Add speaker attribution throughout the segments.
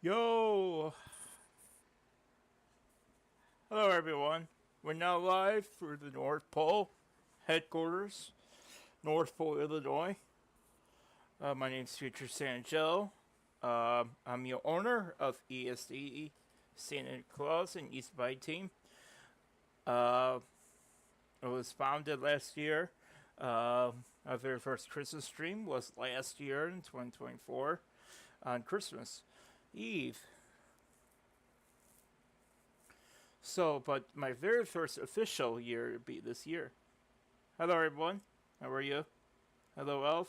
Speaker 1: Yo! Hello, everyone. We're now live for the North Pole headquarters, North Pole, Illinois. My name's Future Santa Joe. I'm the owner of ESD Santa Claus and East Bay Team. It was founded last year. Our very first Christmas stream was last year in 2024 on Christmas Eve. So, but my very first official year would be this year. Hello, everyone. How are you? Hello, Elf.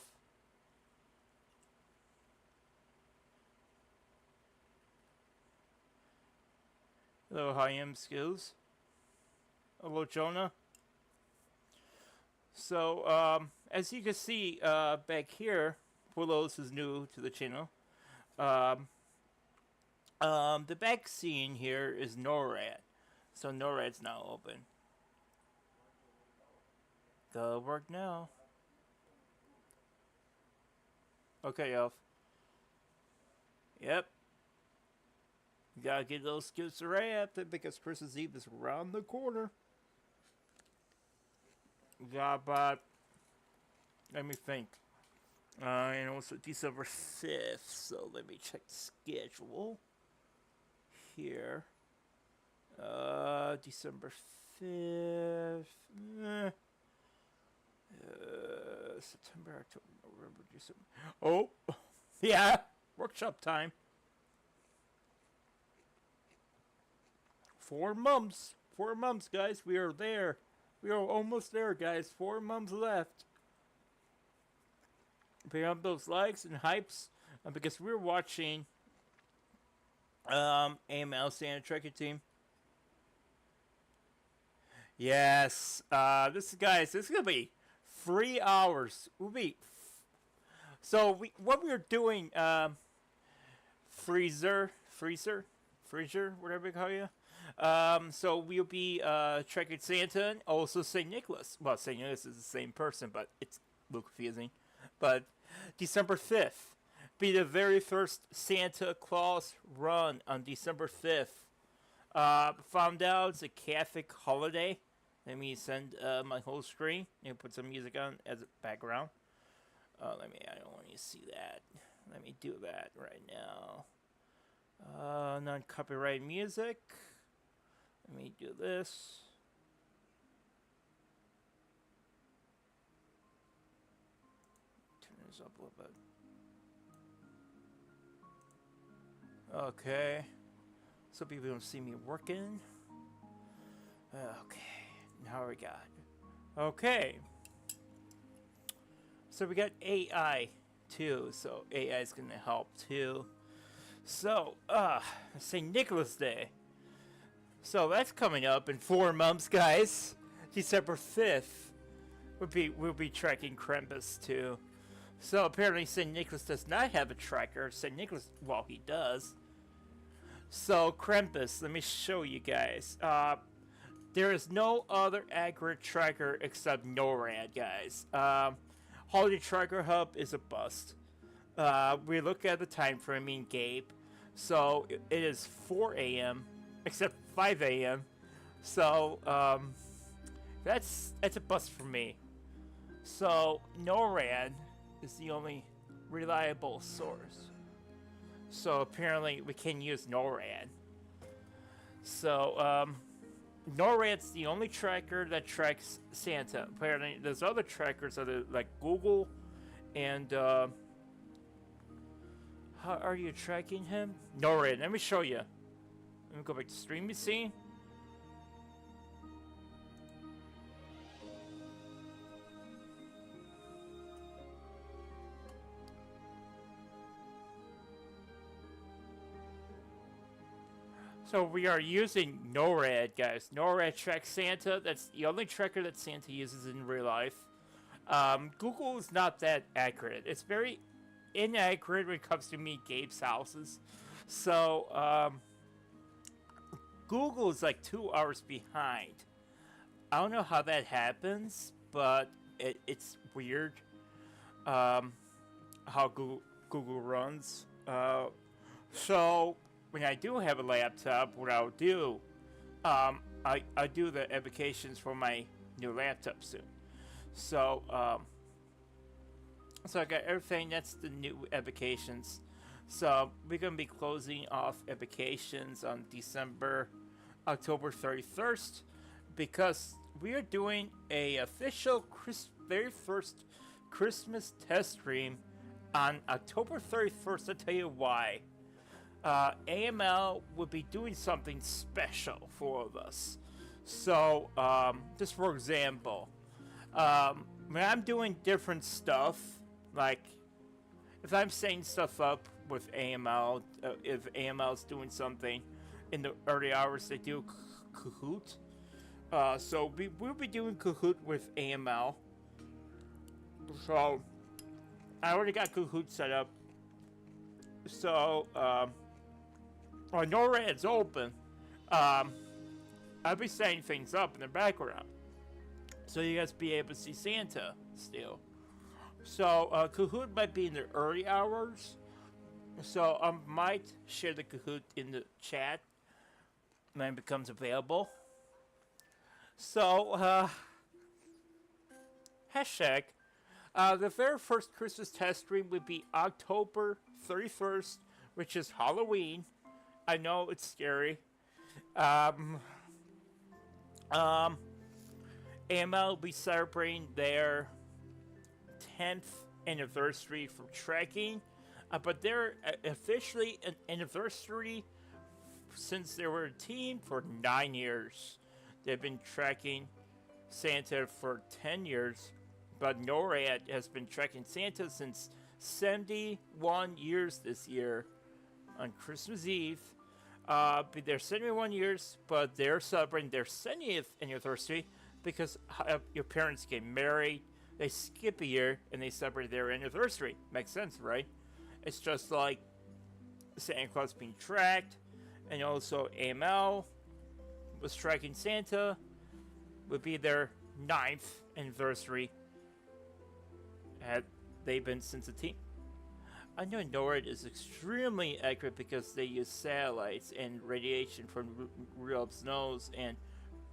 Speaker 1: Hello, Hi-Am Skills. Hello, Jonah. So, as you can see back here, Willows is new to the channel. The back scene here is NORAD. So NORAD's now open. Go work now. Okay, Elf. Yep. You gotta get those skills wrapped because Christmas Eve is around the corner. Got about, let me think. And also December 5th, so let me check the schedule here. December 5th. September, October, November, December. Oh, yeah, workshop time. 4 months. 4 months, guys. We are there. We are almost there, guys. 4 months left. Pick up those likes and hypes because we're watching AML Santa Trekker Team. Yes. This is gonna be 3 hours. So what we're doing, freezer, whatever you call you. So we'll be Trekker Santa and also Saint Nicholas. Well, Saint Nicholas is the same person, but it's a little confusing. But December 5th be the very first Santa Claus run on December 5th. Found out it's a Catholic holiday. Let me send my whole screen and put some music on as a background. I don't want you to see that. Let me do that right now. Non-copyright music. Let me do this. Turn this up a little bit. Okay. So people don't see me working. Okay. Now we got. Okay. So we got AI too. So AI is gonna help too. So, St. Nicholas Day. So that's coming up in 4 months, guys. December 5th. We'll be tracking Krampus too. So apparently St. Nicholas does not have a tracker. St. Nicholas, well, he does. So Krampus, let me show you guys. There is no other accurate tracker except NORAD, guys. Holiday Tracker Hub is a bust. We look at the time frame in Gabe. So it is 4 a.m. except 5 a.m. So that's a bust for me. So NORAD is the only reliable source. So apparently we can use NORAD. So NORAD's the only tracker that tracks Santa. Apparently there's other trackers that are like Google and how are you tracking him? NORAD. Let me show you. Let me go back to stream scene. So we are using NORAD, guys. NORAD tracks Santa. That's the only tracker that Santa uses in real life. Google is not that accurate. It's very inaccurate when it comes to me Gabe's houses. So Google is like 2 hours behind. I don't know how that happens, but it's weird how Google runs. So when I do have a laptop, what I'll do, I do the applications for my new laptop soon. So, so I got everything. That's the new applications. So we're gonna be closing off applications on October 31st, because we are doing a official very first Christmas test stream on October 31st. I'll tell you why. AML will be doing something special for all of us. So, just for example, when I'm doing different stuff, like if I'm setting stuff up with AML, if AML is doing something in the early hours, they do Kahoot. So we'll be doing Kahoot with AML. So I already got Kahoot set up. So NORAD's open. I'll be setting things up in the background, so you guys be able to see Santa still. So Kahoot might be in the early hours. So I might share the Kahoot in the chat when it becomes available. So hashtag the very first Christmas test stream would be October 31st, which is Halloween. I know it's scary. AML will be celebrating their 10th anniversary for tracking, but they're officially an anniversary since they were a team for 9 years. They've been tracking Santa for 10 years, but NORAD has been tracking Santa since 71 years this year on Christmas Eve. They're 71 years, but they're celebrating their 70th anniversary because your parents get married, they skip a year, and they celebrate their anniversary. Makes sense, right? It's just like Santa Claus being tracked, and also AML was tracking Santa, would be their 9th anniversary. Had they been since a team. I know NORAD is extremely accurate because they use satellites and radiation from Rudolph Nose and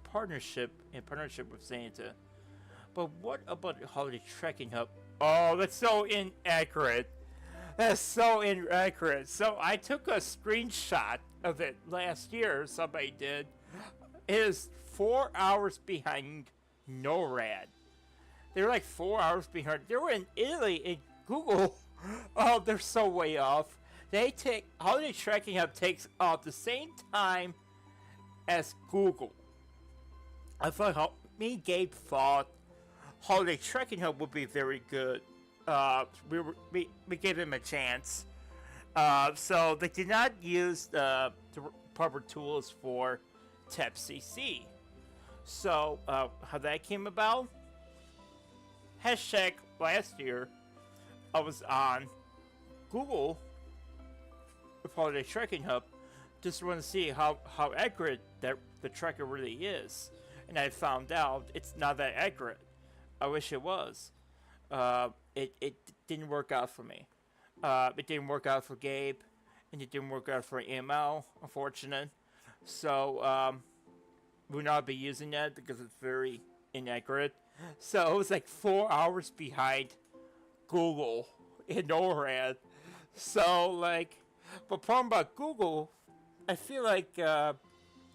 Speaker 1: partnership with Santa. But what about the Holiday Tracking Hub? Oh, that's so inaccurate. That's so inaccurate. So I took a screenshot of it last year. Somebody did. It is 4 hours behind NORAD. They're like 4 hours behind. They were in Italy in Google. Oh, they're so way off. Holiday Tracking Hub takes off the same time as Google. I thought Gabe thought Holiday Tracking Hub would be very good. We gave him a chance. So they did not use the proper tools for TEPCC. So how that came about? Hashtag last year, I was on Google with Holiday Tracking Hub, just want to see how accurate that the tracker really is, and I found out it's not that accurate. I wish it was. It didn't work out for me. It didn't work out for Gabe, and it didn't work out for AML, unfortunate. So we'll not be using that because it's very inaccurate. So it was like 4 hours behind Google in NORAD. So like, but problem about Google, I feel like there's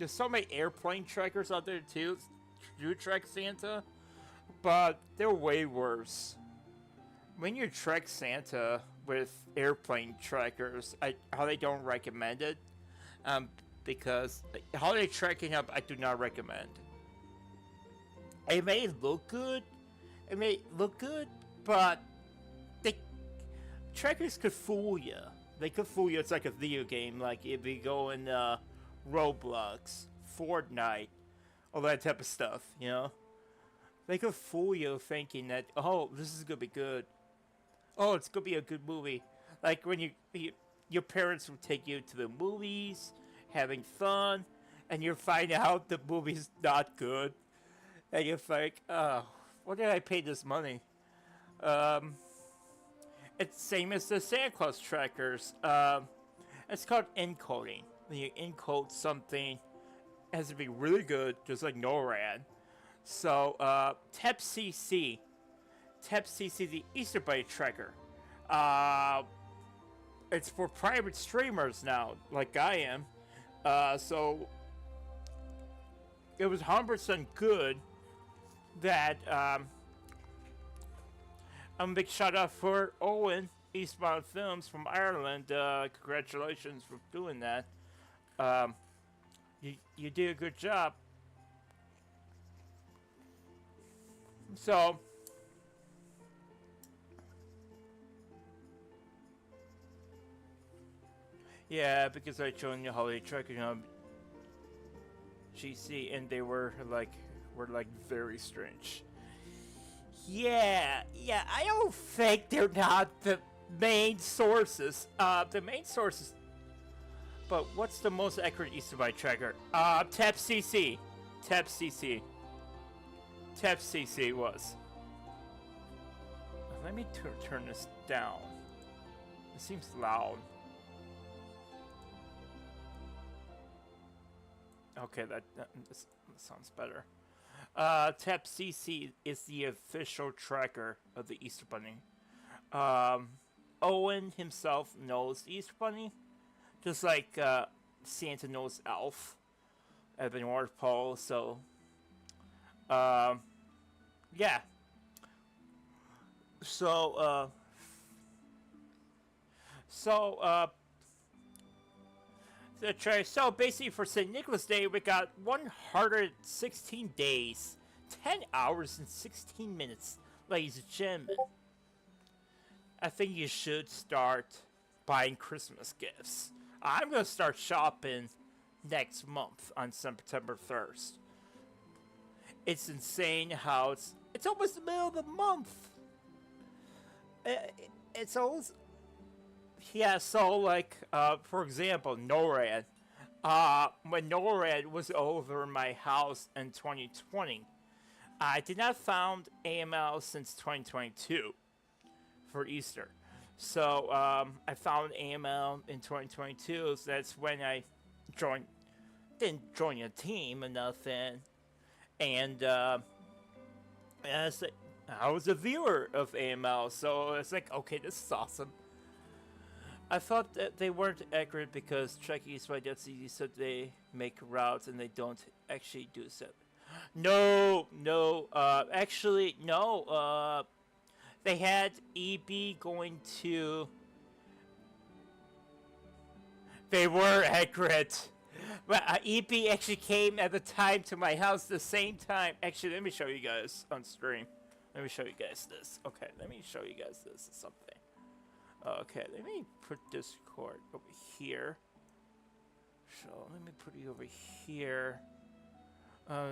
Speaker 1: so many airplane trackers out there too, do track Santa, but they're way worse. When you track Santa with airplane trackers, how they don't recommend it, because Holiday Tracking Hub I do not recommend. It may look good, but trackers could fool you. They could fool you. It's like a video game. Like if you go in Roblox, Fortnite, all that type of stuff, you know? They could fool you thinking that, oh, this is going to be good. Oh, it's going to be a good movie. Like when your parents would take you to the movies, having fun, and you find out the movie's not good. And you're like, oh, why did I pay this money? It's same as the Santa Claus trackers. It's called encoding. when you encode something, it has to be really good, just like NORAD. So, TEPCC, the Easter Bunny tracker. It's for private streamers now, like I am. So it was 100% good that a big shout out for Owen, Eastbound Films from Ireland. Congratulations for doing that. You did a good job. So yeah, because I joined the holiday tracking GC, and they were like very strange. Yeah, I don't think they're not the main sources. The main sources. But what's the most accurate Easter Bunny tracker? TEPCC. TEPCC was. Let me turn this down. It seems loud. Okay, that sounds better. TEPCC is the official tracker of the Easter Bunny. Owen himself knows the Easter Bunny, just like Santa knows Elf at the North Pole. So, yeah. So basically for St. Nicholas Day, we got 116 days, 10 hours and 16 minutes, ladies and gentlemen. I think you should start buying Christmas gifts. I'm going to start shopping next month on September 1st. It's insane how it's almost the middle of the month. It's almost... Yeah, so like, for example, NORAD. When NORAD was over my house in 2020, I did not found AML since 2022 for Easter. So, I found AML in 2022, so that's when I didn't join a team or nothing. And, I was a viewer of AML, so it's like, okay, this is awesome. I thought that they weren't accurate because Trek East by DeadCD said they make routes and they don't actually do so. No, actually, no. They had EB going to... They were accurate. But EB actually came at the time to my house the same time. Actually, let me show you guys on stream. Let me show you guys this. Okay, let me show you guys this something. Okay, let me put Discord over here. So let me put you over here.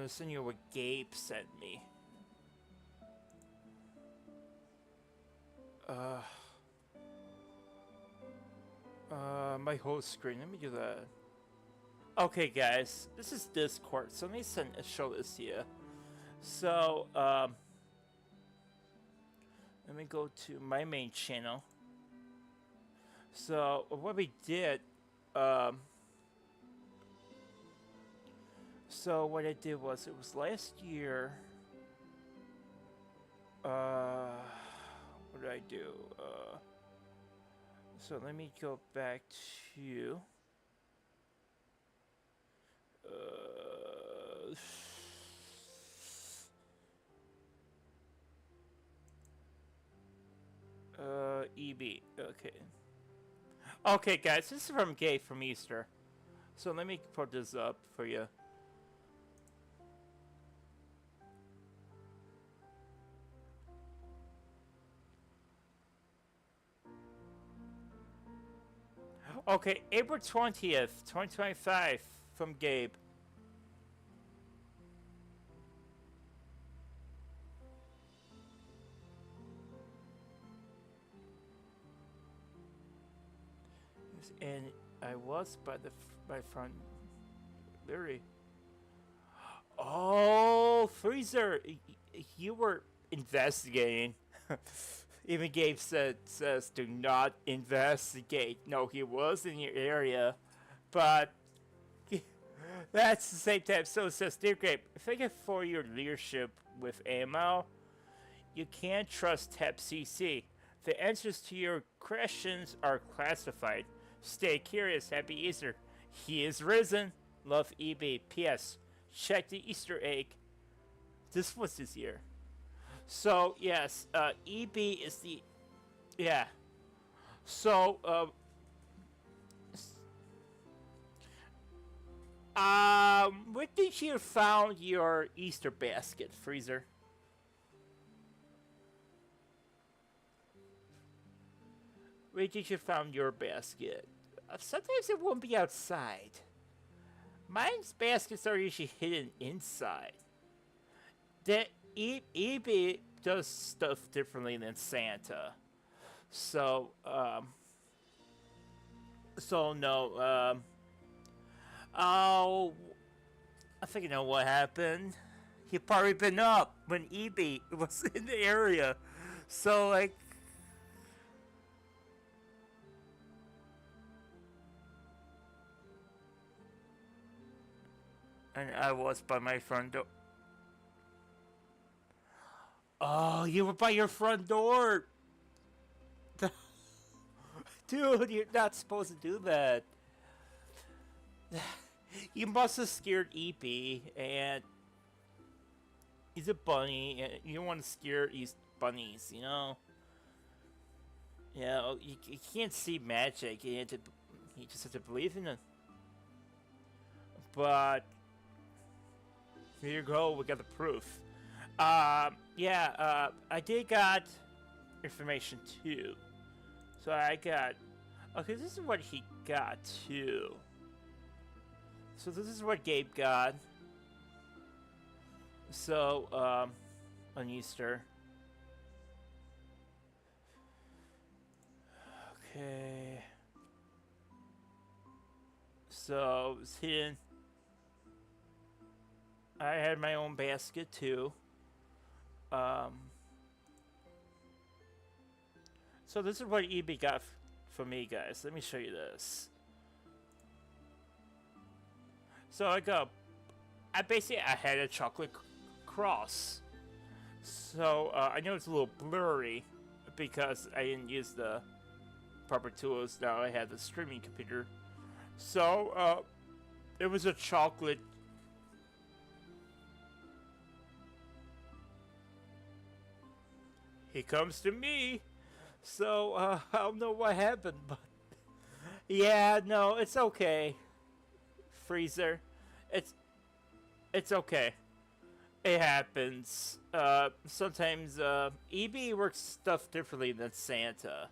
Speaker 1: Send you what Gabe sent me. My whole screen. Let me do that. Okay, guys, this is Discord. So let me show this to you. So let me go to my main channel. So what we did, so what I did was, it was last year, what did I do? So let me go back to, EB, okay. Okay, guys, this is from Gabe from Easter. So let me put this up for you. Okay, April 20th, 2025, from Gabe. And I was by my front. Very. Oh, Freezer, you were investigating. Even Gabe says do not investigate. No, he was in your area, but That's the same type. So it says, Dear Grape, thank you for your leadership with AML. You can't trust TEP-CC. The answers to your questions are classified. Stay curious. Happy Easter. He is risen. Love, EB. P.S. Check the Easter egg. This was this year. So, yes, EB is the... Yeah. So, where did you found your Easter basket, Freezer? Where did you found your basket? Sometimes it won't be outside. Mine's baskets are usually hidden inside. The EB does stuff differently than Santa. So, no, oh, I think I know what happened. He probably been up when EB was in the area. So, like, and I was by my front door. Oh, you were by your front door. Dude, you're not supposed to do that. You must have scared EP, and he's a bunny, and you don't want to scare these bunnies, you know? You know, you can't see magic, you just have to believe in it. But, here you go, we got the proof. Yeah, I did got information too. So I got, okay, this is what he got too. So this is what Gabe got. So, on Easter. Okay. So, it's hidden. I had my own basket too. So this is what EB got for me, guys. Let me show you this. So I had a chocolate cross. So I know it's a little blurry because I didn't use the proper tools. Now I have the streaming computer. So it was a chocolate. He comes to me. So I don't know what happened, but yeah, no, it's okay. Freezer. It's okay. It happens. Sometimes EB works stuff differently than Santa.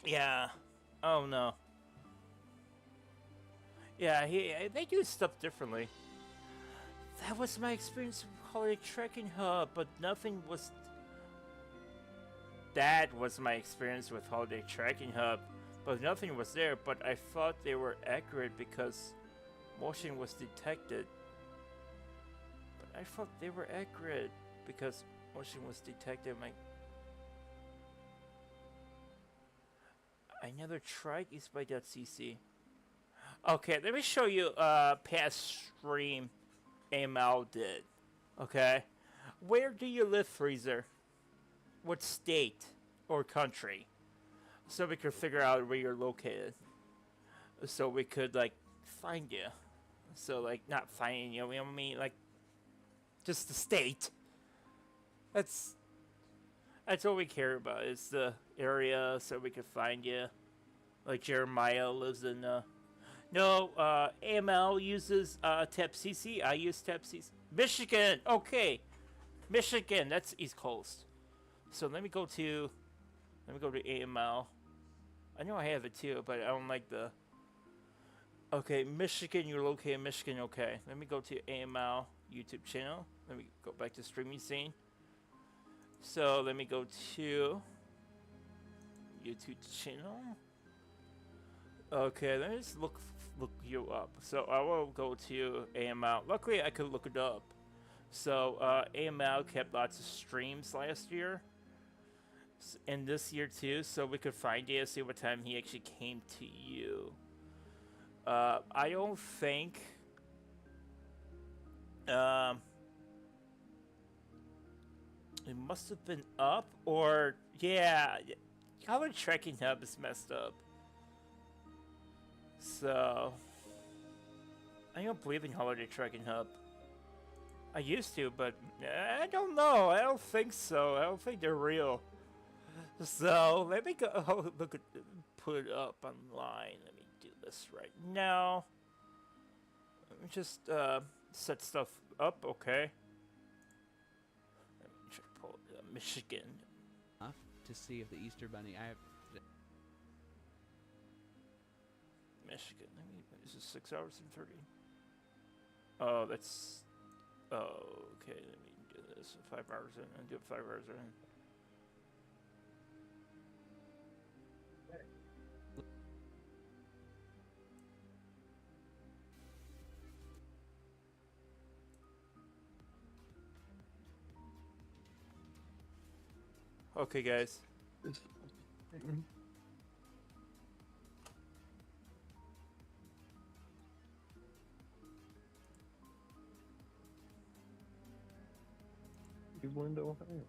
Speaker 1: Yeah. Oh no. Yeah, they do stuff differently. That was my experience with Holiday Trekking Hub, but nothing was... That was my experience with Holiday Tracking Hub, but nothing was there, but I thought they were accurate because motion was detected. But I thought they were accurate because motion was detected. I never tried eastby.cc. Okay, let me show you past stream AML did. Okay? Where do you live, Freezer? What state or country? So we could figure out where you're located. So we could, like, find you. So, like, not finding you, I mean, like, just the state. That's what we care about, is the area so we could find you. Like Jeremiah lives in, no, AML uses, TEP-CC. I use TEP-CC. Michigan! Okay! Michigan, that's East Coast. So let me go to AML. I know I have it too, but I don't like the... Okay, Michigan, you're located in Michigan, okay. Let me go to AML YouTube channel. Let me go back to streaming scene. So let me go to YouTube channel. Okay, let me just look you up. So I will go to AML. Luckily, I could look it up. So AML kept lots of streams last year, and this year too. So we could find you, see what time he actually came to you. I don't think. Um, it must have been up, or yeah, holiday tracking hub is messed up. So I don't believe in holiday tracking hub. I used to, but I don't know. I don't think so. I don't think they're real. So let me go look at, put it up online. Let me do this right now. Let me just set stuff up. Okay. Let me try to pull Michigan.
Speaker 2: To see if the Easter Bunny. I have.
Speaker 1: Michigan. I mean, is it 6 hours and 30? Oh, that's. Oh, okay. Let me do this. 5 hours in. I'll do it 5 hours in. Okay, guys.
Speaker 3: Cleveland, Ohio.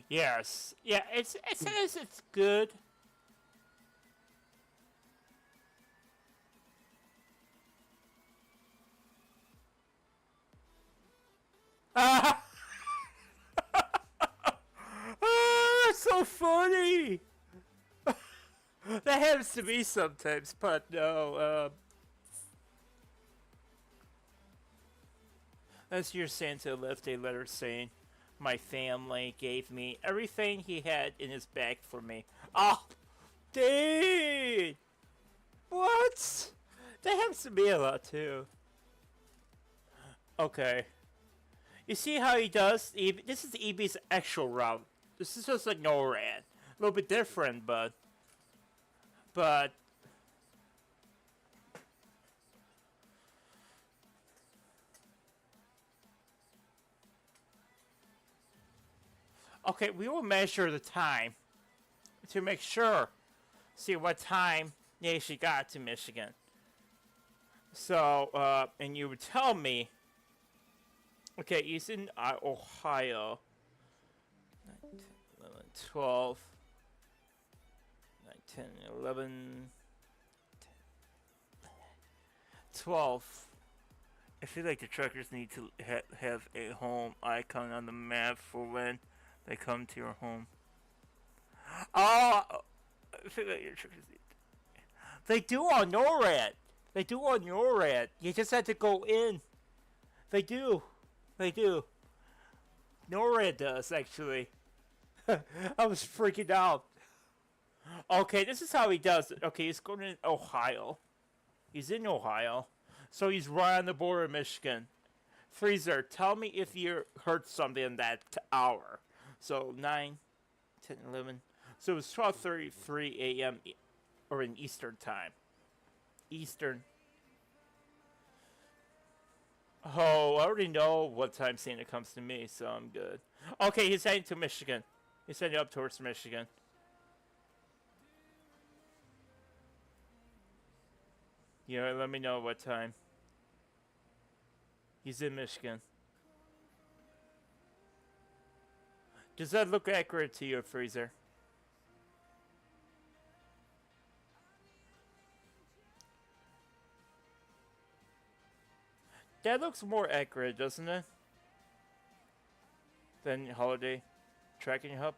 Speaker 1: Yes. Yeah, it says it's good. Ah! That's so funny! That happens to me sometimes, but no, As your Santa left a letter saying, my family gave me everything he had in his bag for me. Oh, dude! What? That happens to me a lot, too. Okay. You see how he does? This is EB's actual route. This is just like NORAD. A little bit different, but... Okay, we will measure the time to make sure. See what time she got to Michigan. So, and you would tell me. Okay, he's in Ohio. 9, 10, 11, 12. 9, 10, 11. 10, 12. I feel like the truckers need to have a home icon on the map for when they come to your home. Oh, I feel like your truckers need. They do on NORAD. They do on NORAD. You just have to go in. They do. They do. NORAD does, actually. I was freaking out. Okay, this is how he does it. Okay, he's going to Ohio. He's in Ohio. So he's right on the border of Michigan. Freezer, tell me if you heard something in that hour. So 9, 10, 11. So it was 12:33 a.m. or in Eastern time. Eastern. Oh, I already know what time Santa comes to me, so I'm good. Okay, he's heading to Michigan. He's heading up towards Michigan. Yeah, let me know what time. He's in Michigan. Does that look accurate to you, Freezer? That looks more accurate, doesn't it? Than Holiday Tracking Hub.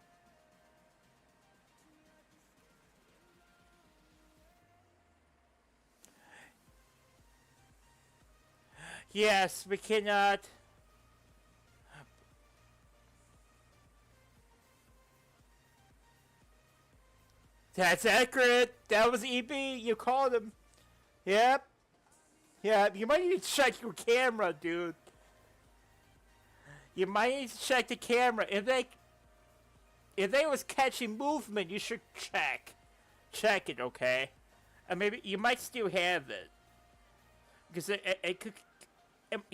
Speaker 1: Yes, we cannot. That's accurate. That was EB. You called him. Yep. Yeah, you might need to check your camera, dude. You might need to check the camera. If they... If they was catching movement, you should check it, okay? And maybe you might still have it because it could.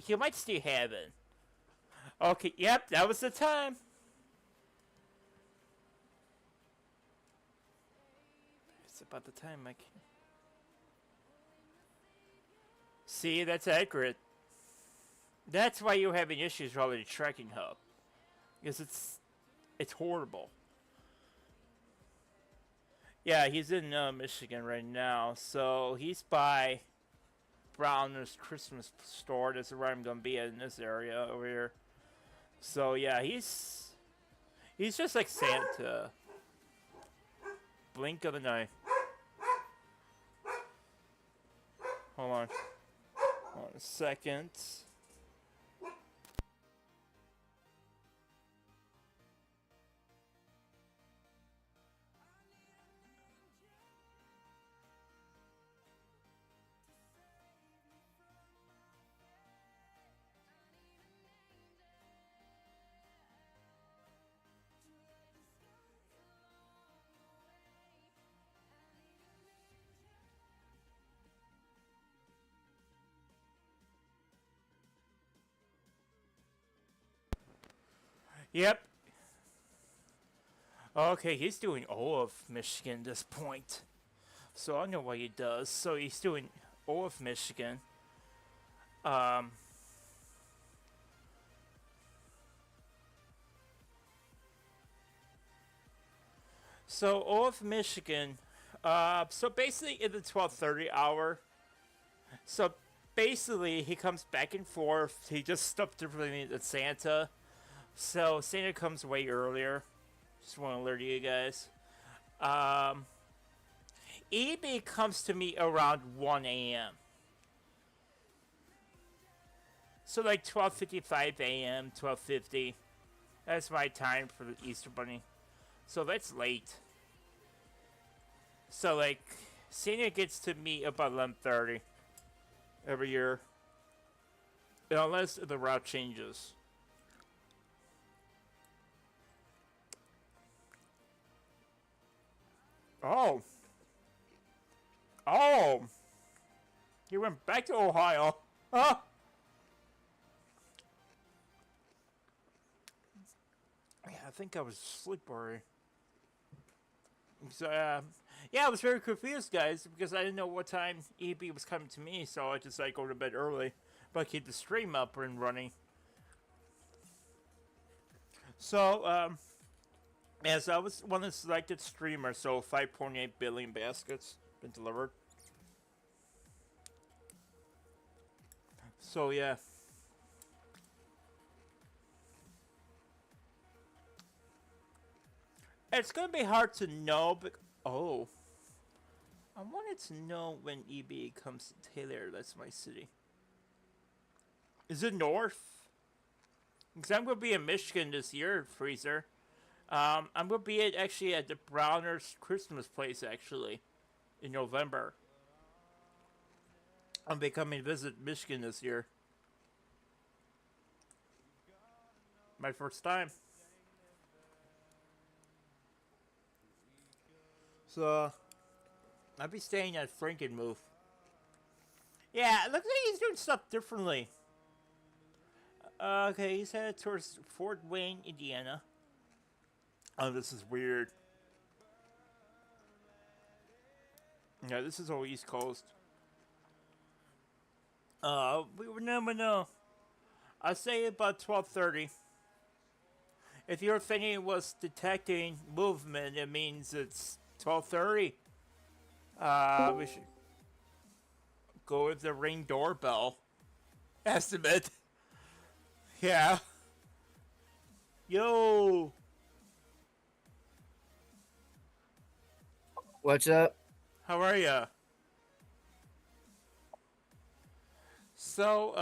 Speaker 1: You might still have it. Okay, yep, that was the time. It's about the time, Mike. See, that's accurate. That's why you're having issues with the tracking hub. Because it's horrible. Yeah, he's in Michigan right now. So he's by Browner's Christmas store. That's where I'm gonna be in this area over here. So yeah, he's just like Santa. Blink of an eye. Hold on. Hold on a second. Yep. Okay, he's doing all of Michigan at this point. So I know what he does. So he's doing all of Michigan. Um. So all of Michigan. So basically in the 12:30 hour. So basically he comes back and forth. He just stopped differently than Santa. So Santa comes way earlier. Just want to alert you guys. EB comes to me around 1 a.m. So like 12:55 a.m., 12:50. That's my time for the Easter Bunny. So that's late. So like Santa gets to me about 11:30 every year. Unless the route changes. Oh. Oh. He went back to Ohio. Huh? Yeah, I think I was asleep already. So, yeah, I was very confused, guys, because I didn't know what time EB was coming to me, so I just like go to bed early, but keep the stream up and running. So, as I was one of the selected streamers, so 5.8 billion baskets been delivered. So yeah. It's gonna be hard to know, but oh, I wanted to know when EB comes to Taylor. That's my city. Is it north? Because I'm gonna be in Michigan this year, Freezer. I'm gonna be actually at the Browner's Christmas place actually, in November. I'm be coming to visit Michigan this year. My first time. So, I'll be staying at Frankenmuth. Yeah, it looks like he's doing stuff differently. Okay, he's headed towards Fort Wayne, Indiana. Oh, this is weird. Yeah, this is all East Coast. We would never know. I say about 12:30. If your thinking was detecting movement, it means it's 12:30. We should go with the Ring doorbell estimate. Yeah. Yo.
Speaker 3: What's up?
Speaker 1: How are ya? So,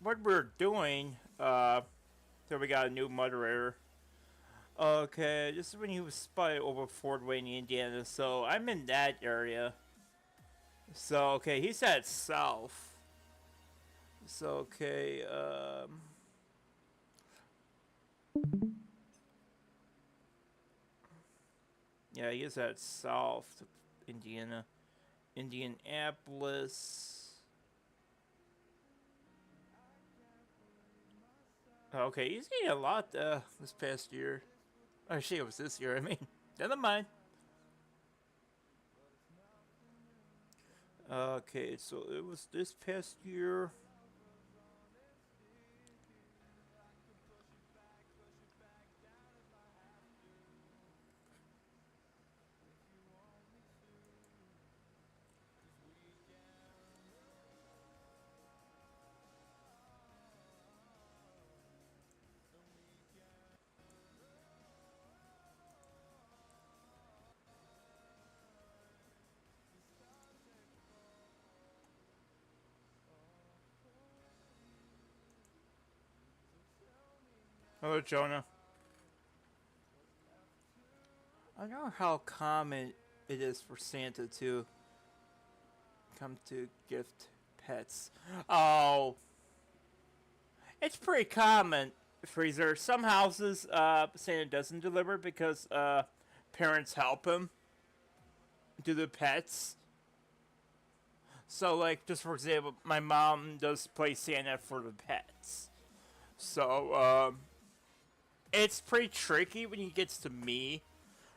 Speaker 1: what we're doing, so we got a new moderator. Okay, this is when he was spotted over Fort Wayne, Indiana, so I'm in that area. So, okay, he's at south. So, okay, Yeah, he is at South Indiana. Indianapolis. Okay, he's getting a lot this past year. Oh shit, it was this year, I mean. Never mind. Okay, so it was this past year. Hello, Jonah. I know how common it is for Santa to come to gift pets. Oh, it's pretty common, Freezer. Some houses, Santa doesn't deliver because parents help him do the pets. So, like, just for example, my mom does play Santa for the pets. So, it's pretty tricky when he gets to me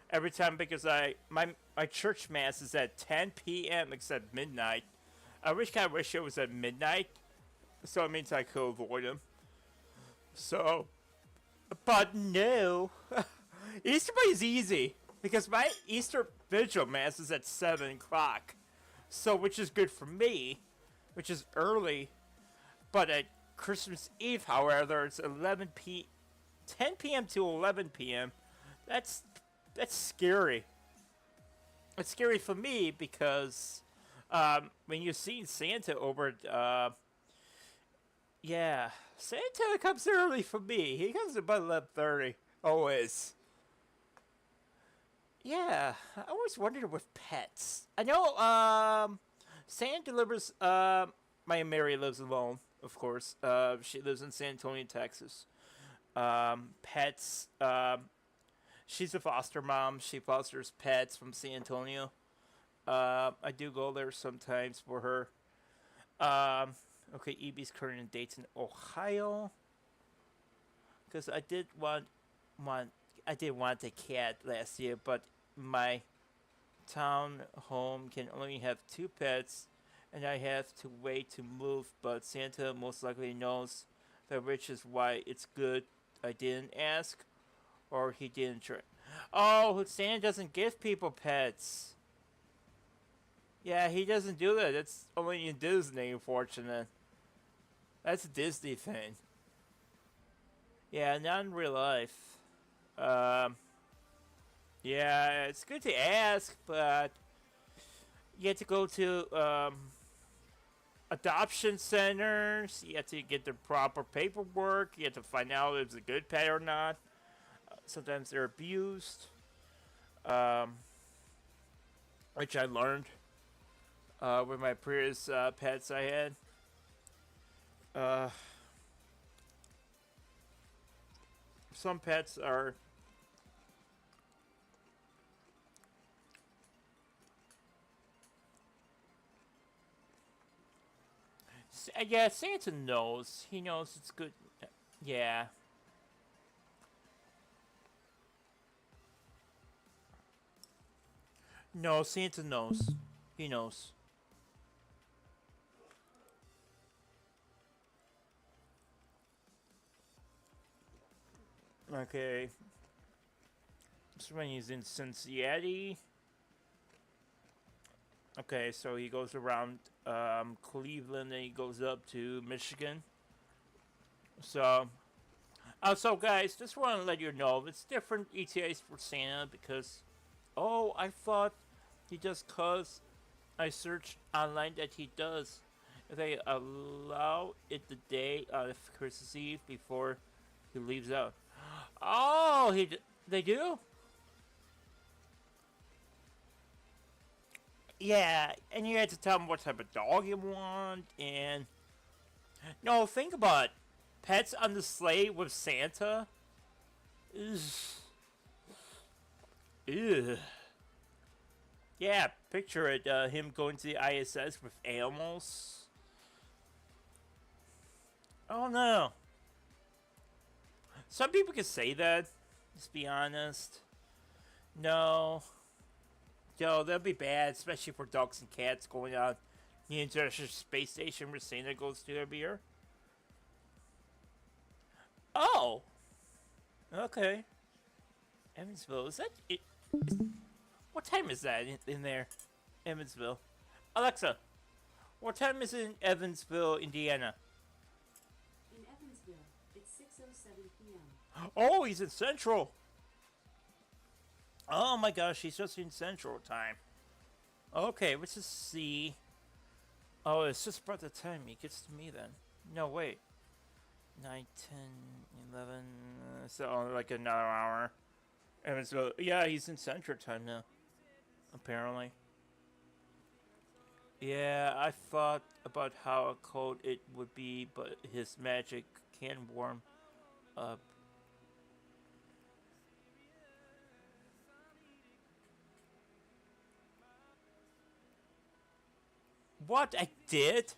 Speaker 1: every time because my church mass is at 10 p.m. except midnight. I kind of wish it was at midnight, so it means I could avoid him. So, but no, Easter Bunny is easy because my Easter Vigil mass is at 7 o'clock, so which is good for me, which is early. But at Christmas Eve, however, it's 10 p.m. to 11 p.m. That's scary. It's scary for me because when you see Santa over, yeah, Santa comes early for me. He comes about 11:30 always. Yeah, I always wondered with pets. I know Santa delivers. My Mary lives alone, of course. She lives in San Antonio, Texas. Pets. She's a foster mom. She fosters pets from San Antonio. I do go there sometimes for her. Okay, EB's current in Dayton, Ohio. Because I did want a cat last year, but my town home can only have 2 pets, and I have to wait to move. But Santa most likely knows that, which is why it's good I didn't ask, or he didn't try. Oh, Santa doesn't give people pets. Yeah, he doesn't do that. That's only in Disney, unfortunate. That's a Disney thing. Yeah, not in real life. Yeah, it's good to ask, but you have to go to adoption centers. You have to get the proper paperwork. You have to find out if it's a good pet or not. Sometimes they're abused, which I learned with my previous pets I had. Some pets are yeah, Santa knows. He knows it's good. Yeah. No, Santa knows. He knows. Okay. This one he's in Cincinnati. Okay, so he goes around Cleveland and he goes up to Michigan. So, so guys, just want to let you know it's different ETAs for Santa because, oh, I thought he does cause I searched online that he does. They allow it the day of Christmas Eve before he leaves out. Oh, they do? Yeah, and you had to tell him what type of dog you want, and... No, think about it. Pets on the sleigh with Santa? Ugh. Ugh. Yeah, picture it. Him going to the ISS with animals. Oh no. Some people can say that. Just be honest. No. Yo, that'd be bad, especially for dogs and cats going on the International Space Station where Santa goes to every year. Oh! Okay. Evansville, is that it? What time is that in there? Evansville. Alexa, what time is it in Evansville, Indiana?
Speaker 3: In Evansville, it's 6:07 p.m.
Speaker 1: Oh, he's in Central. Oh my gosh, he's just in Central time. Okay, let's just see. Oh, it's just about the time he gets to me then. No, wait. 9, 10, 11. So, like another hour. Evansville. Yeah, he's in Central time now. Apparently. Yeah, I thought about how cold it would be, but his magic can warm up. What? I did?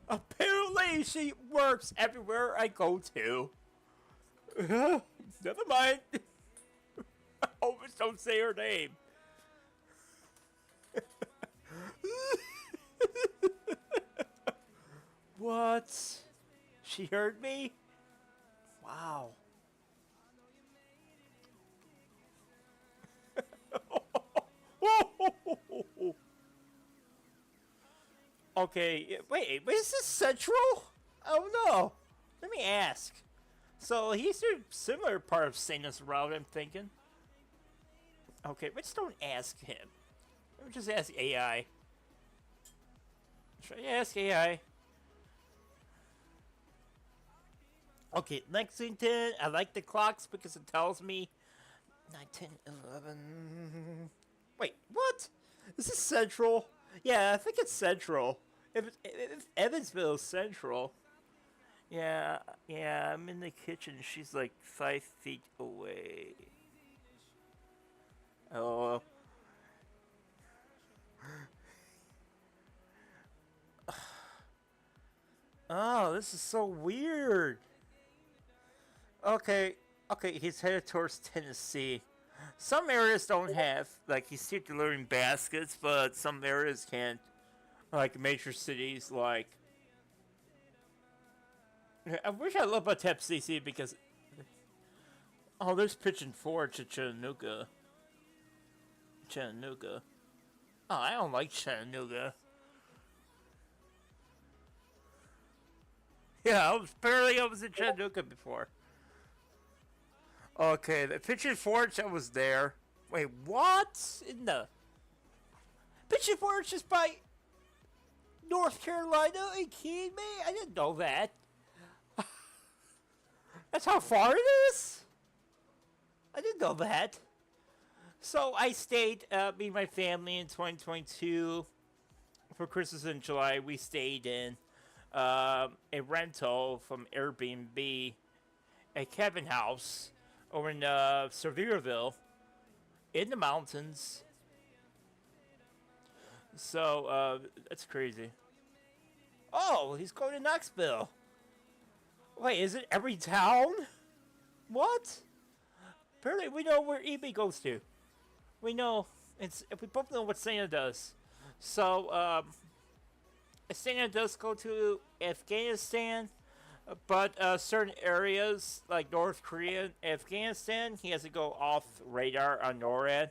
Speaker 1: Apparently she works everywhere I go to. Never mind. I almost don't say her name. What? She heard me? Wow. Okay, wait, is this Central? Oh no. Let me ask. So he's a similar part of Santa's route, I'm thinking. Okay, let's don't ask him. Let me just ask AI. Should I ask AI? Okay, Lexington, I like the clocks because it tells me 9, 10, 11. Wait, what? Is this Central? Yeah, I think it's Central. If Evansville is Central. Yeah, I'm in the kitchen. She's like 5 feet away. Oh. Oh, this is so weird. Okay, he's headed towards Tennessee. Some areas don't have, like, he's still delivering baskets, but some areas can't. Like major cities, like. I wish I lived by TEPCC because. Oh, there's Pigeon Forge at Chattanooga. Chattanooga. Oh, I don't like Chattanooga. Yeah, I was in Chattanooga before. Okay, the Pigeon Forge, I was there. Wait, what? In the Pigeon Forge is by North Carolina? Are you kidding me? I didn't know that. That's how far it is? I didn't know that. So I stayed, me and my family in 2022 for Christmas in July. We stayed in a rental from Airbnb, a cabin house over in Sevierville in the mountains. So that's crazy. Oh, he's going to Knoxville. Wait, is it every town? What? Apparently, we know where EB goes to. We know we both know what Santa does. So, Santa does go to Afghanistan, but certain areas like North Korea and Afghanistan, he has to go off radar on NORAD,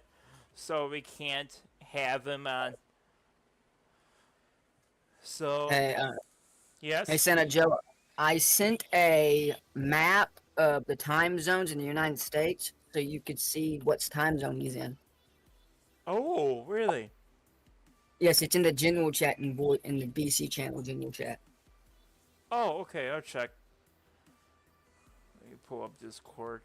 Speaker 1: so we can't have him on. So,
Speaker 4: Hey,
Speaker 1: yes.
Speaker 4: hey, Santa Joe, I sent a map of the time zones in the United States so you could see what time zone he's in.
Speaker 1: Oh, really?
Speaker 4: Yes, it's in the general chat in the BC channel general chat.
Speaker 1: Oh, okay. I'll check. Let me pull up Discord.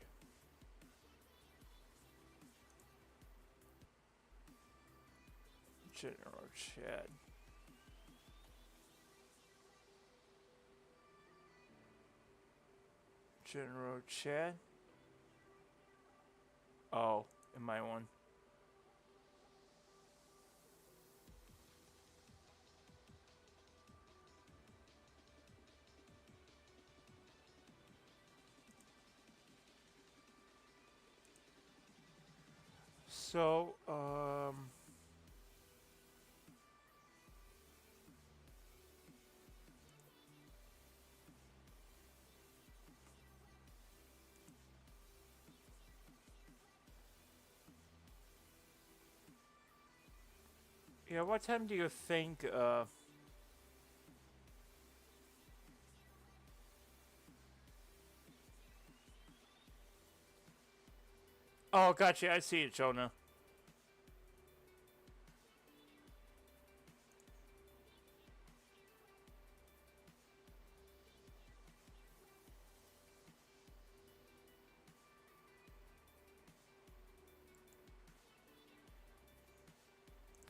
Speaker 1: General chat. General chat. Oh, in my one. So, yeah, what time do you think, oh, gotcha, I see it, Jonah.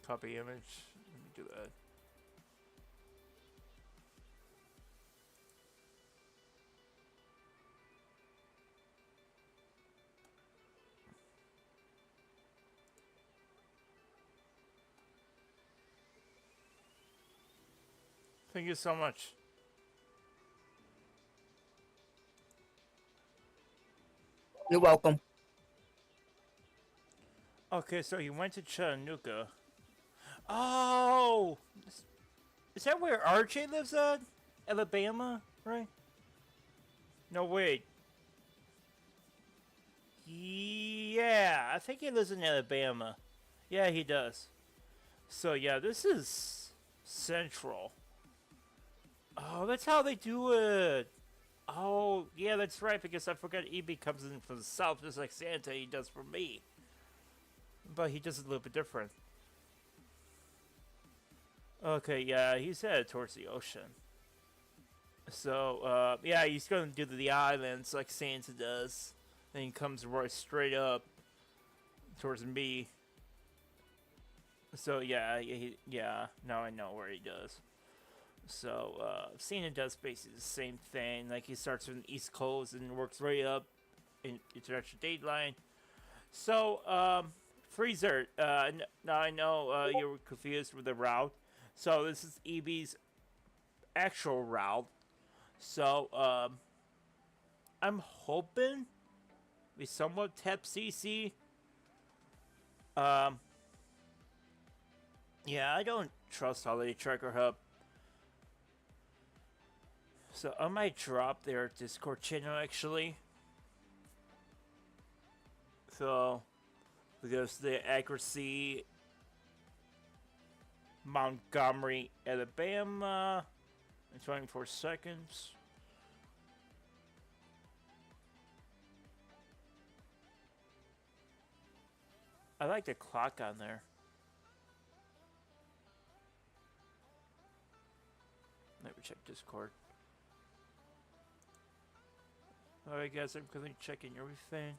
Speaker 1: Copy image. Let me do that. Thank you so much.
Speaker 4: You're welcome.
Speaker 1: Okay, so you went to Chattanooga. Oh! Is that where RJ lives at? Alabama, right? No, wait. Yeah, I think he lives in Alabama. Yeah, he does. So, yeah, this is Central. Oh, that's how they do it. Oh, yeah, that's right, because I forgot EB comes in from the south just like Santa he does for me. But he does it a little bit different. Okay, yeah, he's headed towards the ocean. So, yeah, he's going to do the islands like Santa does. Then he comes right straight up towards me. So, yeah, yeah, now I know where he does. So, Santa does basically the same thing. Like, he starts from the East Coast and works right up in International Dateline. So, Freezer, now I know you were confused with the route. So, this is EB's actual route. So, I'm hoping we somewhat tap CC. Yeah, I don't trust Holiday Tracker Hub. So, I might drop their Discord channel actually. So, because the accuracy, Montgomery, Alabama, in 24 seconds. I like the clock on there. Let me check Discord. Alright guys, I'm currently checking everything.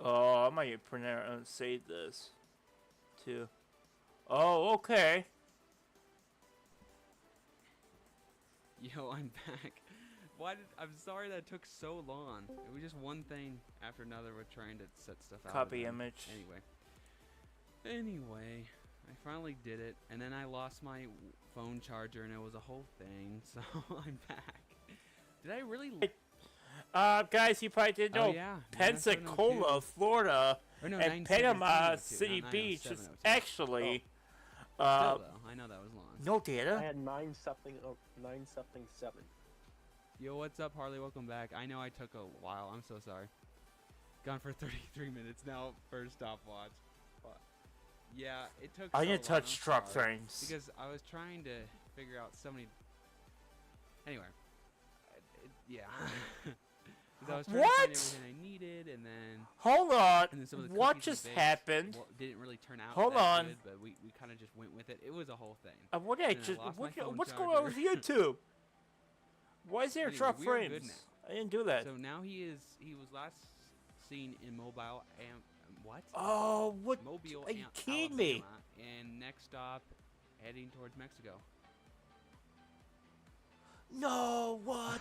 Speaker 1: Oh, I might print out and save this too. Oh, okay.
Speaker 2: Yo, I'm back. I'm sorry that took so long. It was just one thing after another. We're trying to set stuff out.
Speaker 1: Copy image.
Speaker 2: Anyway, I finally did it, and then I lost my phone charger, and it was a whole thing. So I'm back. Did I really?
Speaker 1: Guys, you probably didn't know.
Speaker 2: Oh, yeah.
Speaker 1: Pensacola, Florida,
Speaker 2: Or no,
Speaker 1: and
Speaker 2: 972,
Speaker 1: Panama
Speaker 2: 902,
Speaker 1: City
Speaker 2: not
Speaker 1: Beach is
Speaker 2: 90702.
Speaker 1: actually.
Speaker 2: Still, though, I know that was long.
Speaker 1: No
Speaker 5: I
Speaker 1: data.
Speaker 5: had 9-7.
Speaker 2: Yo, what's up, Harley? Welcome back. I know I took a while. I'm so sorry. Gone for 33 minutes now for stopwatch. But yeah, it took.
Speaker 1: I
Speaker 2: so
Speaker 1: need to
Speaker 2: long,
Speaker 1: touch
Speaker 2: I'm
Speaker 1: truck
Speaker 2: sorry,
Speaker 1: frames.
Speaker 2: because I was trying to figure out so many. Anyway, yeah. 'Cause I was trying to
Speaker 1: What?
Speaker 2: find everything I needed, and then
Speaker 1: Hold on.
Speaker 2: and then some of the
Speaker 1: What
Speaker 2: cookies we
Speaker 1: just
Speaker 2: baked
Speaker 1: happened?
Speaker 2: didn't really turn out
Speaker 1: Hold
Speaker 2: that
Speaker 1: on.
Speaker 2: good, but we kind of just went with it. It was a whole thing.
Speaker 1: What did I
Speaker 2: and I
Speaker 1: just?
Speaker 2: lost my phone
Speaker 1: What's going on with YouTube? Why is there
Speaker 2: Anyway,
Speaker 1: truck
Speaker 2: we are good
Speaker 1: frames?
Speaker 2: now.
Speaker 1: I didn't do that.
Speaker 2: So now he was last seen in Mobile what?
Speaker 1: Oh, what?
Speaker 2: Mobile,
Speaker 1: Are you kidding me?
Speaker 2: Alabama, and next stop heading towards Mexico.
Speaker 1: No, what?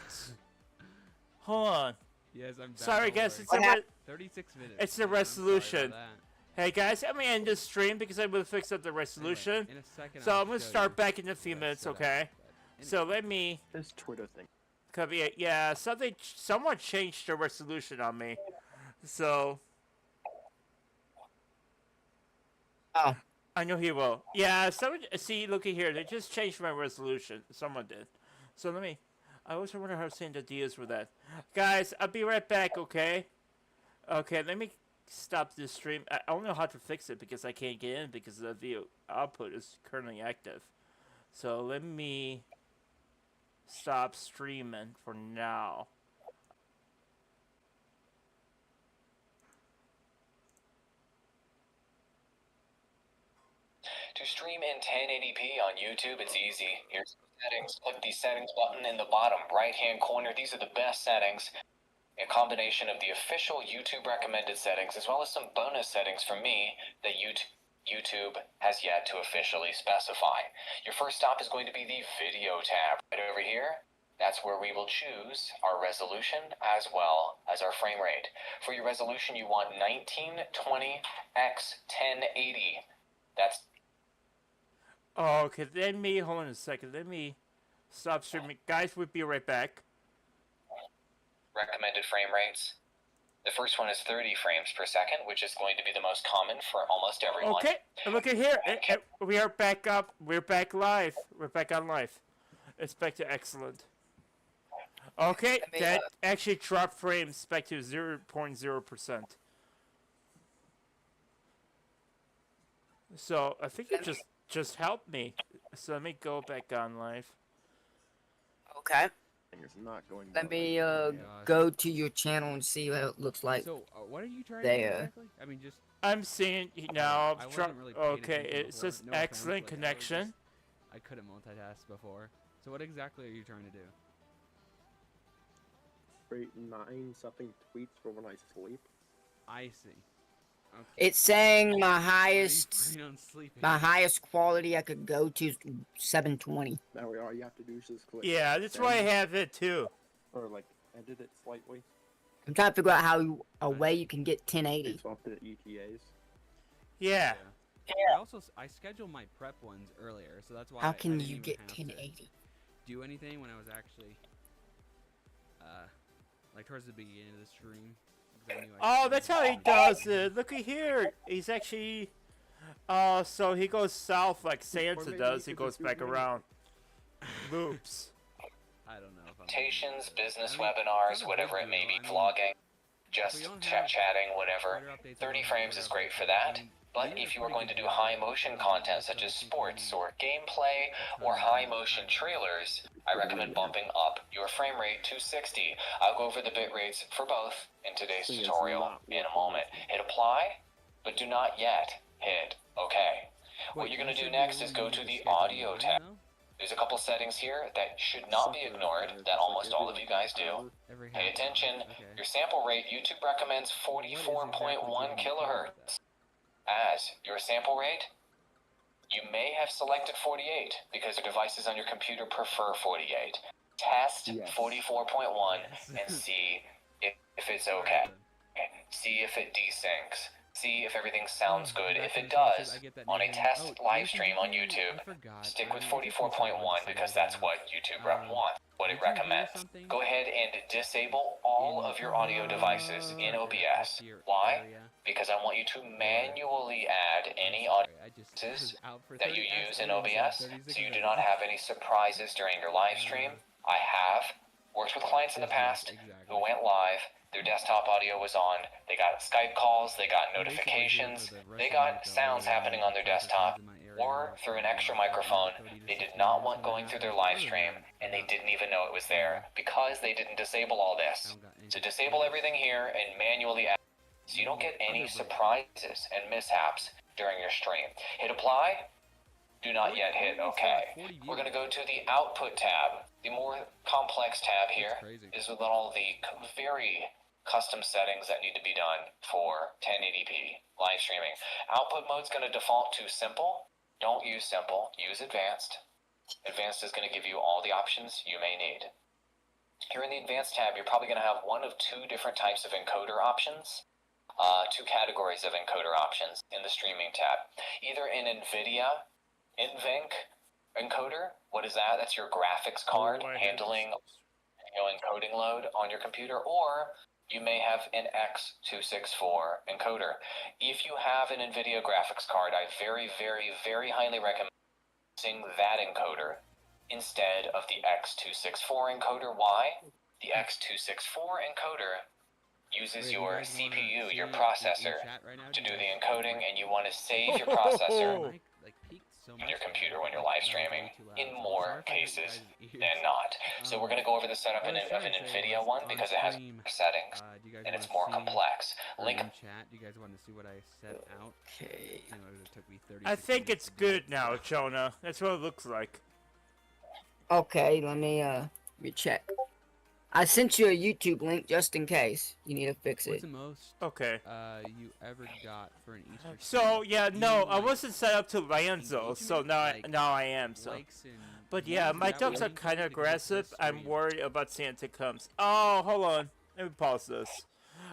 Speaker 1: Hold on.
Speaker 2: Yes, I'm back.
Speaker 1: Sorry,
Speaker 2: don't
Speaker 1: guys.
Speaker 2: worry.
Speaker 1: It's a
Speaker 4: What happened?
Speaker 2: 36 minutes.
Speaker 1: it's the
Speaker 2: man, I'm sorry
Speaker 1: resolution.
Speaker 2: about that.
Speaker 1: Hey guys, I'm gonna end this stream because I will fix up the resolution.
Speaker 2: Anyway, in a second,
Speaker 1: So
Speaker 2: I'll
Speaker 1: I'm gonna
Speaker 2: show
Speaker 1: start
Speaker 2: you
Speaker 1: back in a few
Speaker 2: what I
Speaker 1: minutes,
Speaker 2: set up,
Speaker 1: okay?
Speaker 2: but
Speaker 1: So
Speaker 2: anyway.
Speaker 1: let me.
Speaker 5: This Twitter thing.
Speaker 1: Copy. Yeah, someone changed the resolution on me. So
Speaker 4: Oh,
Speaker 1: I know he will. Yeah, someone. See, look at here. They just changed my resolution. Someone did. So let me. I always wonder how saying the deals for that. Guys, I'll be right back. Okay. Okay. Let me stop this stream. I don't know how to fix it because I can't get in because the video output is currently active. So let me stop streaming for now.
Speaker 6: To stream in 1080p on YouTube, it's easy. Here's the settings. Click the settings button in the bottom right-hand corner. These are the best settings. A combination of the official YouTube recommended settings as well as some bonus settings from me that YouTube has yet to officially specify. Your first stop is going to be the video tab right over here. That's where we will choose our resolution as well as our frame rate. For your resolution, you want 1920 x 1080. That's
Speaker 1: Oh, okay. Let me hold on a second. Let me stop streaming. Guys, we'll be right back.
Speaker 6: recommended frame rates. The first one is 30 frames per second, which is going to be the most common for almost everyone.
Speaker 1: Okay, look at here. We are back up. We're back live. We're back on live. It's back to excellent. Okay,
Speaker 4: Let me,
Speaker 1: that actually dropped frames back to 0.0%. So I think it just helped me. So let me go back on live.
Speaker 4: okay.
Speaker 5: It's not going.
Speaker 4: Let
Speaker 5: well.
Speaker 4: me
Speaker 2: Gosh.
Speaker 4: go to your channel and see what it looks like.
Speaker 2: So, what are you trying to do
Speaker 4: there.
Speaker 2: exactly? I mean, just
Speaker 1: I'm seeing now.
Speaker 2: I wasn't really paying
Speaker 1: Okay,
Speaker 2: attention
Speaker 1: it
Speaker 2: before.
Speaker 1: says
Speaker 2: No offense,
Speaker 1: excellent
Speaker 2: like, I was
Speaker 1: connection.
Speaker 2: just- I couldn't multitask before. So, what exactly are you trying to do?
Speaker 5: Rate 9 something tweets for when I sleep.
Speaker 2: I see. Okay.
Speaker 4: It's saying my
Speaker 2: Are you
Speaker 4: highest
Speaker 2: planning on sleeping?
Speaker 4: my highest quality I could go to is 720.
Speaker 5: Now all you have to do is just click.
Speaker 1: Yeah, that's why I
Speaker 5: send,
Speaker 1: have it too.
Speaker 5: Or like edit it slightly.
Speaker 4: I'm trying to figure out a way you can get 1080.
Speaker 5: Swap to ETAs.
Speaker 1: Yeah.
Speaker 2: I also I scheduled my prep ones earlier, so that's why.
Speaker 4: How
Speaker 2: I
Speaker 4: can
Speaker 2: didn't
Speaker 4: you
Speaker 2: even
Speaker 4: get
Speaker 2: have to
Speaker 4: 1080?
Speaker 2: do anything when I was actually, like towards the beginning of the stream. 'cause I knew I
Speaker 1: Oh, that's how he does it. Look at here. He's actually. So he goes south like Santa
Speaker 5: maybe
Speaker 1: does.
Speaker 5: you
Speaker 1: He
Speaker 5: could
Speaker 1: goes
Speaker 5: just do
Speaker 1: back
Speaker 5: it.
Speaker 1: around. Loops.
Speaker 2: I don't know if I'm.
Speaker 6: Presentations, business
Speaker 2: I mean,
Speaker 6: webinars,
Speaker 2: it's not a
Speaker 6: whatever
Speaker 2: big
Speaker 6: it may
Speaker 2: deal.
Speaker 6: be,
Speaker 2: I mean,
Speaker 6: vlogging,
Speaker 2: we
Speaker 6: just
Speaker 2: don't have
Speaker 6: chatting, whatever.
Speaker 2: Twitter updates,
Speaker 6: 30
Speaker 2: I don't
Speaker 6: frames
Speaker 2: have
Speaker 6: is
Speaker 2: Twitter
Speaker 6: great for
Speaker 2: updates.
Speaker 6: that.
Speaker 2: I mean,
Speaker 6: But
Speaker 2: they did
Speaker 6: if
Speaker 2: a
Speaker 6: you are
Speaker 2: pretty
Speaker 6: going to
Speaker 2: good
Speaker 6: do
Speaker 2: job.
Speaker 6: high motion content such
Speaker 2: So
Speaker 6: as
Speaker 2: I think
Speaker 6: sports
Speaker 2: we
Speaker 6: or gameplay or high motion trailers, I recommend bumping up your frame rate to 60. I'll go over the bit rates for both in today's
Speaker 5: Thing is
Speaker 6: tutorial
Speaker 5: not
Speaker 6: in a
Speaker 5: working.
Speaker 6: moment. Hit apply, but do not yet hit OK. What
Speaker 2: Wait,
Speaker 6: you're going
Speaker 2: you
Speaker 6: to do
Speaker 2: said you
Speaker 6: next
Speaker 2: only
Speaker 6: is go
Speaker 2: needed
Speaker 6: to the
Speaker 2: schedule
Speaker 6: audio
Speaker 2: one,
Speaker 6: tab.
Speaker 2: though?
Speaker 6: There's a couple settings here that should not be
Speaker 5: Something
Speaker 6: ignored
Speaker 5: like
Speaker 6: that
Speaker 5: just
Speaker 6: almost
Speaker 5: like
Speaker 6: all of
Speaker 5: every
Speaker 6: you guys do.
Speaker 5: hour.
Speaker 2: Every
Speaker 6: Pay
Speaker 2: half
Speaker 6: attention.
Speaker 2: hour, okay.
Speaker 6: Your sample rate, YouTube recommends
Speaker 2: What is exactly
Speaker 6: 44.1
Speaker 2: giving you trouble with
Speaker 6: kilohertz as your sample rate. You may have selected 48 because your devices on your computer prefer 48. Test
Speaker 5: Yes.
Speaker 6: 44.1
Speaker 2: Yes.
Speaker 6: and see if it's
Speaker 2: that?
Speaker 6: okay.
Speaker 2: Alright
Speaker 6: See if it desyncs. See if everything sounds
Speaker 2: then.
Speaker 6: good.
Speaker 2: Back
Speaker 6: If
Speaker 2: to
Speaker 6: it
Speaker 2: the sources,
Speaker 6: does,
Speaker 2: I get that
Speaker 6: on a
Speaker 2: name.
Speaker 6: test
Speaker 2: Oh,
Speaker 6: live
Speaker 2: Nathan,
Speaker 6: stream
Speaker 2: did
Speaker 6: on
Speaker 2: you-
Speaker 6: YouTube,
Speaker 2: I forgot.
Speaker 6: stick with
Speaker 2: It took me so long to
Speaker 6: 44.1
Speaker 2: say
Speaker 6: because
Speaker 2: it
Speaker 6: that's
Speaker 2: down.
Speaker 6: what YouTube wants, what
Speaker 2: did
Speaker 6: it
Speaker 2: you hear
Speaker 6: recommends.
Speaker 2: something?
Speaker 6: Go ahead and disable all of your audio devices in OBS. Why? Because I want you to manually add any audio that you use in OBS so you do not have any surprises during your live stream. I have worked with clients in the past who went live, their desktop audio was on, they got Skype calls, they got notifications, they got sounds happening on their desktop, or through an extra microphone. They did not want going through their live stream, and they didn't even know it was there because they didn't disable all this. So disable everything here and manually add so you don't get any surprises and mishaps during your stream. Hit apply. Do not yet hit OK. We're going to go to the Output tab. The more complex tab here is with all the very custom settings that need to be done for 1080p live streaming. Output mode is going to default to simple. Don't use simple. Use advanced. Advanced is going to give you all the options you may need. Here in the Advanced tab, you're probably going to have one of two different types of encoder options. Two categories of encoder options in the Streaming tab. Either an NVIDIA NVENC encoder. What is that? That's your graphics card handling encoding load on your computer, or you may have an X264 encoder. If you have an NVIDIA graphics card, I very, very, very highly recommend using that encoder instead of the X264 encoder. Why? The X264 encoder uses your CPU, your processor, to do the encoding, and you want to save your processor on your computer when you're live streaming, in more cases than not. So we're going to go over the setup of an NVIDIA one because it has settings, and it's more complex. Link
Speaker 2: in chat. Do you guys want to see what I set out?
Speaker 4: Okay.
Speaker 2: I know it took me 30
Speaker 1: I think
Speaker 2: minutes
Speaker 1: it's
Speaker 2: to do
Speaker 1: good
Speaker 2: it,
Speaker 1: now,
Speaker 2: so-
Speaker 1: Jonah. That's what it looks like.
Speaker 4: Okay, let me check. I sent you a YouTube link just in case you need to fix
Speaker 2: What's
Speaker 4: it.
Speaker 2: the most
Speaker 1: Okay.
Speaker 2: you ever got for an Easter?
Speaker 1: So yeah, no, I
Speaker 2: like,
Speaker 1: wasn't set up to Lanzo, so
Speaker 2: engagement?
Speaker 1: now
Speaker 2: Like,
Speaker 1: now I am. So,
Speaker 2: likes and
Speaker 1: but yeah,
Speaker 2: views?
Speaker 1: my
Speaker 2: Is that
Speaker 1: ducks
Speaker 2: what
Speaker 1: are
Speaker 2: you
Speaker 1: kind of
Speaker 2: think? Because it's
Speaker 1: aggressive.
Speaker 2: this
Speaker 1: I'm
Speaker 2: stream.
Speaker 1: worried about Santa comes. Oh, hold on. Let me pause this.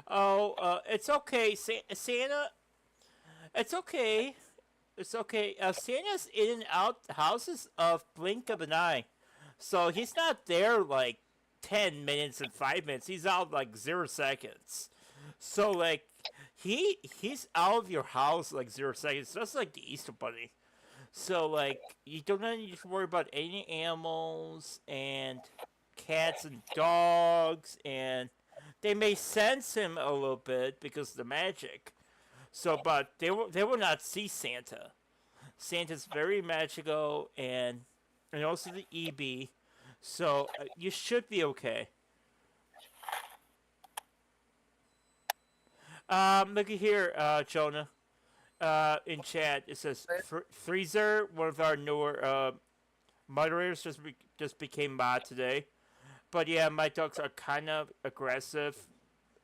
Speaker 1: Oh, it's okay, Santa. It's okay. It's okay. Santa's in and out houses of blink of an eye, so he's not there like 10 minutes and 5 minutes. He's out like 0 seconds. So like he's out of your house like 0 seconds, just like the Easter Bunny. So like you don't need to worry about any animals and cats and dogs, and they may sense him a little bit because of the magic. So, but they will not see Santa. Santa's very magical, and also the EB. So you should be okay. Look at here, Jonah. In chat, it says Freezer, one of our newer moderators, just became mod today. But yeah, my dogs are kind of aggressive.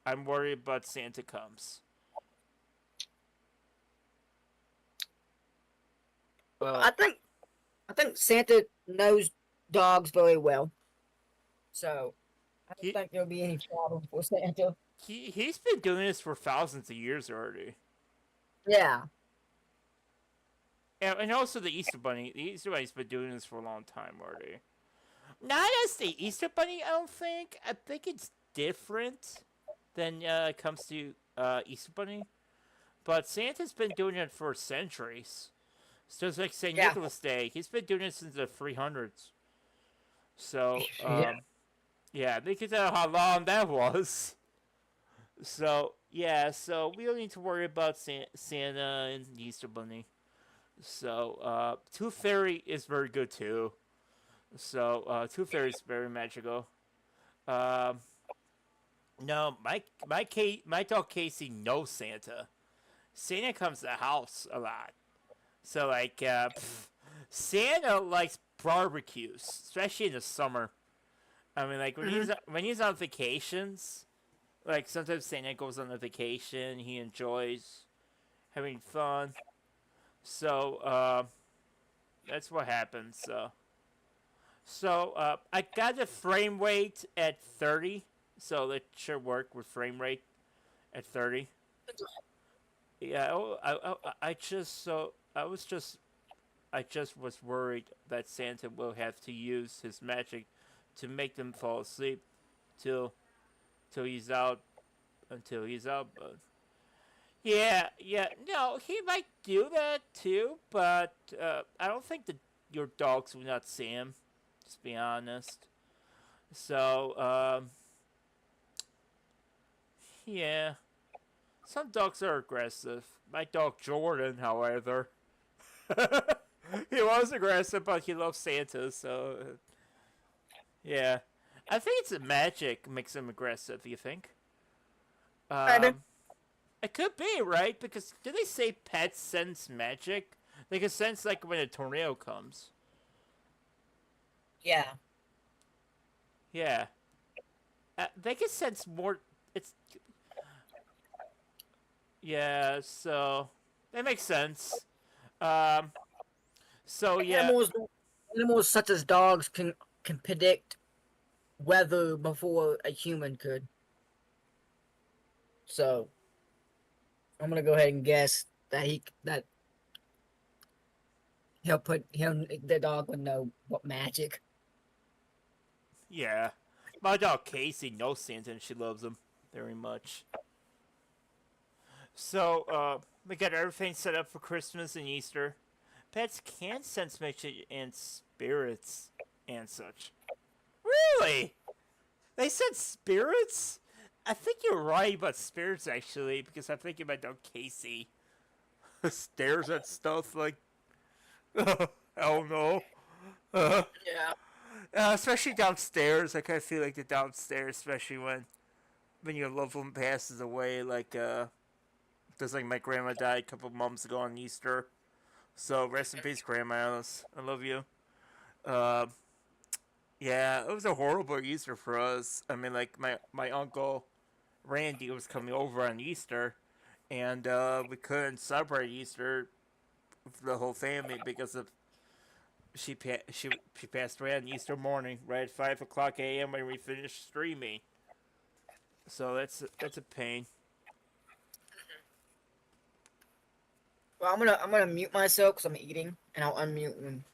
Speaker 1: I'm worried about Santa comes.
Speaker 4: I think Santa knows dogs very well, so I don't think there'll be any problem with Santa.
Speaker 1: He's been doing this for thousands of years already.
Speaker 4: Yeah.
Speaker 1: And also the Easter Bunny. The Easter Bunny's been doing this for a long time already. Not as the Easter Bunny, I don't think. I think it's different than it comes to Easter Bunny. But Santa's been doing it for centuries. So it's like St. Nicholas Day. He's been doing it since the 300s. So, yeah, they can tell how long that was. So, yeah, so we don't need to worry about Santa and the Easter Bunny. So, Tooth Fairy is very good too. So, Tooth Fairy is very magical. No, my dog Casey knows Santa. Santa comes to the house a lot. So, like, Santa likes barbecues, especially in the summer. I mean, like, when he's on vacations, like, sometimes Santa goes on a vacation, he enjoys having fun. So, that's what happens, So, I got the frame rate at 30, so it should work with frame rate at 30. Yeah, I just was worried that Santa will have to use his magic to make them fall asleep until he's out. But yeah, no, he might do that too, but I don't think that your dogs will not see him. Just be honest. So yeah. Some dogs are aggressive. My dog Jordan, however, he was aggressive, but he loves Santa, so yeah. I think it's the magic makes him aggressive. You think? It could be, right? Because did they say pets sense magic? They can sense like when a tornado comes.
Speaker 4: Yeah.
Speaker 1: Yeah. They can sense more. Yeah, so that makes sense. So yeah,
Speaker 4: Animals such as dogs can predict weather before a human could. So I'm gonna go ahead and guess that the dog would know what magic.
Speaker 1: Yeah. My dog Casey knows Santa and she loves him very much. So, we got everything set up for Christmas and Easter. Pets can sense magic and spirits and such. Really? They said spirits? I think you're right about spirits, actually, because I'm thinking about dog Casey. Stares at stuff like, hell no.
Speaker 4: Yeah.
Speaker 1: Especially downstairs. I kind of feel like the downstairs, especially when your loved one passes away. Like, just like my grandma died a couple months ago on Easter. So rest in peace, Grandma. I love you. Yeah, it was a horrible Easter for us. I mean, like my uncle Randy was coming over on Easter, and we couldn't celebrate Easter for the whole family because of she passed away on Easter morning, right at 5:00 a.m. when we finished streaming. So that's a pain.
Speaker 4: Well, I'm gonna mute myself because I'm eating, and I'll unmute when.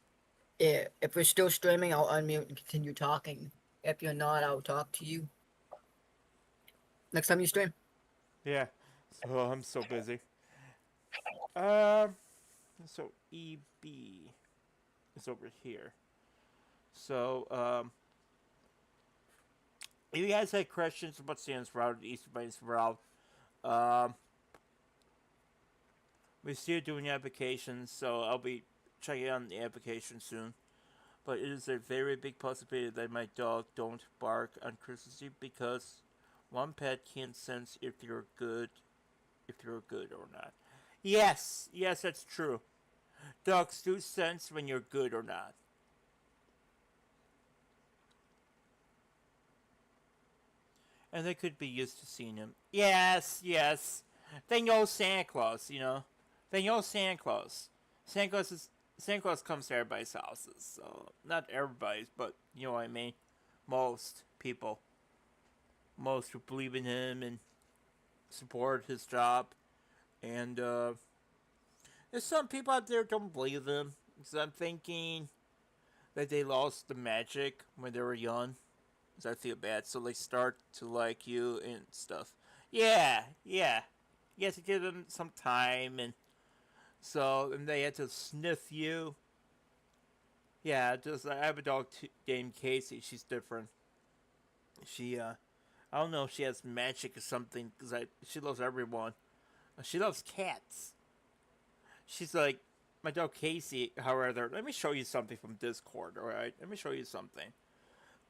Speaker 4: Yeah, if we're still streaming, I'll unmute and continue talking. If you're not, I'll talk to you next time you stream.
Speaker 1: Yeah. So I'm so busy. So EB is over here. So if you guys had questions about Santa's route, Easter Bunny's route, we're still doing applications, so I'll be checking on the application soon. But it is a very big possibility that my dog don't bark on Christmas Eve because one pet can't sense if you're good or not. Yes, that's true. Dogs do sense when you're good or not. And they could be used to seeing him. Yes. They know Santa Claus, you know. They know Santa Claus. Santa Claus comes to everybody's houses, so not everybody's, but you know what I mean. Most people, most who believe in him and support his job, and there's some people out there who don't believe him. Because I'm thinking that they lost the magic when they were young. Because I feel bad, so they start to like you and stuff. Yeah. You have to give them some time and. So, and they had to sniff you. Yeah, I have a dog named Casey. She's different. She, I don't know if she has magic or something, because she loves everyone. She loves cats. She's like, my dog Casey, however, let me show you something from Discord, alright? Let me show you something.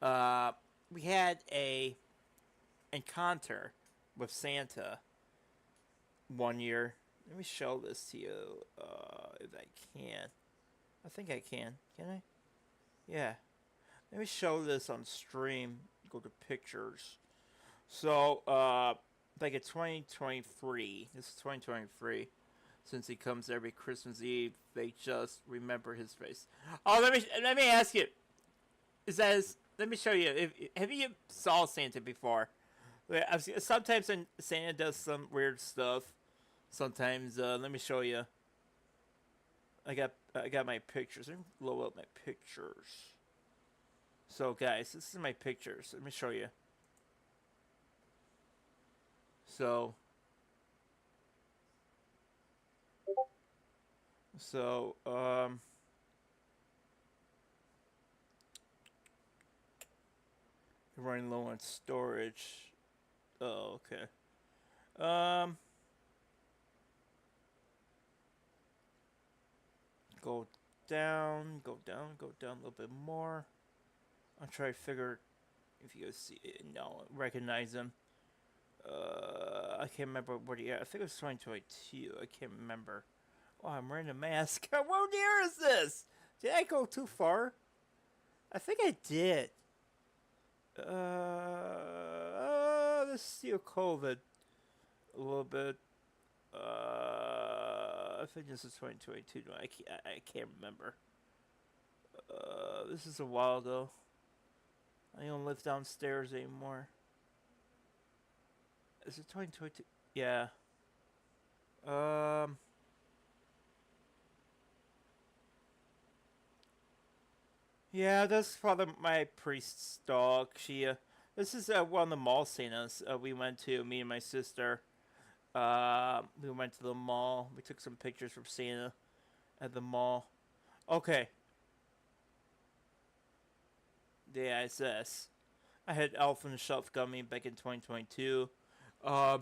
Speaker 1: We had a encounter with Santa one year. Let me show this to you, if I can. I think I can. Can I? Yeah. Let me show this on stream. Go to pictures. So, like in 2023, this is 2023, since he comes every Christmas Eve, they just remember his face. Oh, let me ask you. Let me show you. Have you saw Santa before? Sometimes when Santa does some weird stuff. Sometimes, let me show you. I got my pictures. Let me blow up my pictures. So, guys, this is my pictures. Let me show you. So, running low on storage. Oh, okay. Go down a little bit more. I'll try to figure if you guys see it. No, recognize him. I can't remember what he. I think it was 2022. I can't remember. Oh, I'm wearing a mask. What year is this? Did I go too far? I think I did. This is still COVID. A little bit. I think this is 2022. No, I can't remember. This is a while though. I don't live downstairs anymore. Is it 2022? Yeah. Yeah, that's probably my priest's dog. This is one of the mall scenes we went to, me and my sister. We went to the mall. We took some pictures from Santa at the mall. Okay. Yeah, it's this. I had Elf on the Shelf Gummy back in 2022. Alright,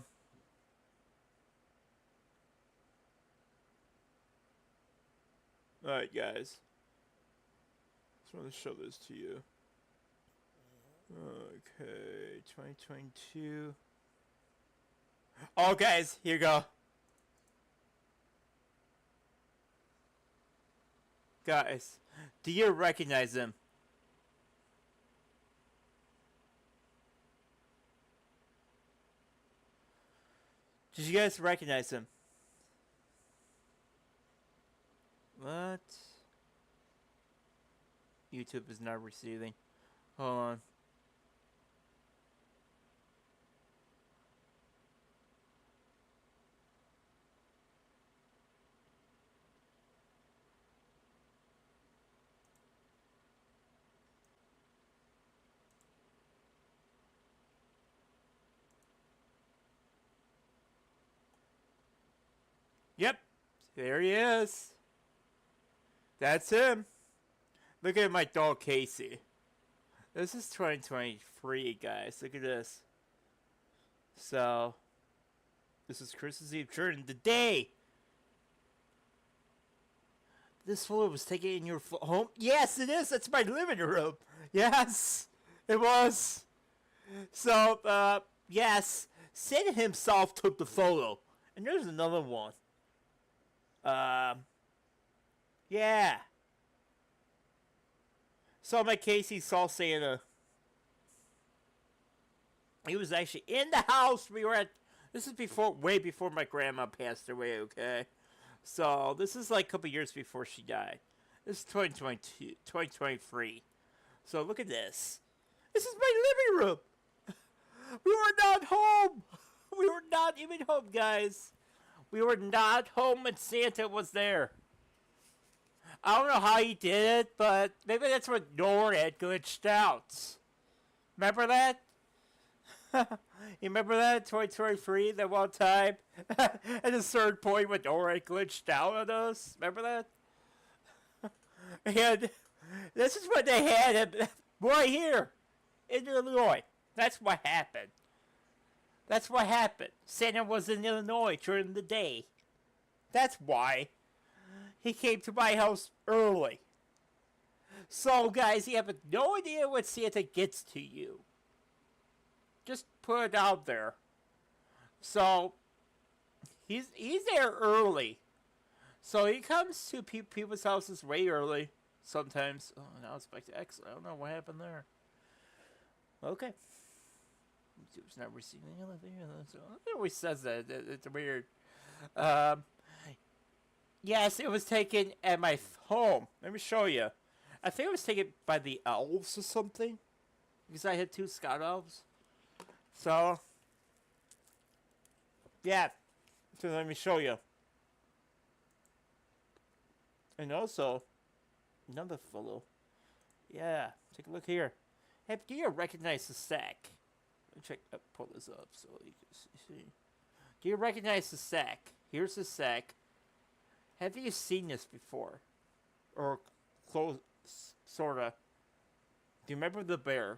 Speaker 1: guys. Just want to show this to you. Okay, 2022. Oh, guys, here you go. Guys, do you recognize him? Did you guys recognize him? What? YouTube is not receiving. Hold on. Yep, there he is. That's him. Look at my dog Casey. This is 2023, guys. Look at this. So, this is Christmas Eve during the day. This photo was taken in your home? Yes, it is. That's my living room. Yes, it was. So, yes, Santa himself took the photo. And there's another one. Yeah. So my Casey saw Santa. He was actually in the house. We were at. This is way before my grandma passed away. Okay, so this is like a couple years before she died. This is 2022, 2023. So look at this. This is my living room. We were not home. We were not even home, guys. We were not home when Santa was there. I don't know how he did it, but maybe that's when Nora had glitched out. Remember that? You remember that? 2023, that one time? At a certain point when Nora had glitched out on us? Remember that? And this is what they had him right here in Illinois. That's what happened. That's what happened. Santa was in Illinois during the day. That's why. He came to my house early. So, guys, you have no idea what Santa gets to you. Just put it out there. So, he's there early. So, he comes to people's houses way early. Sometimes. Oh, now it's back to X. I don't know what happened there. Okay. YouTube's not receiving anything. It always says that. It's weird. Yes, it was taken at my home. Let me show you. I think it was taken by the elves or something. Because I had 2 scout elves. So, yeah. So let me show you. And also, another photo. Yeah, take a look here. Hey, do you recognize the sack? Let me check. Pull this up so you can see. Do you recognize the sack? Here's the sack. Have you seen this before? Or close, sorta. Do you remember the bear?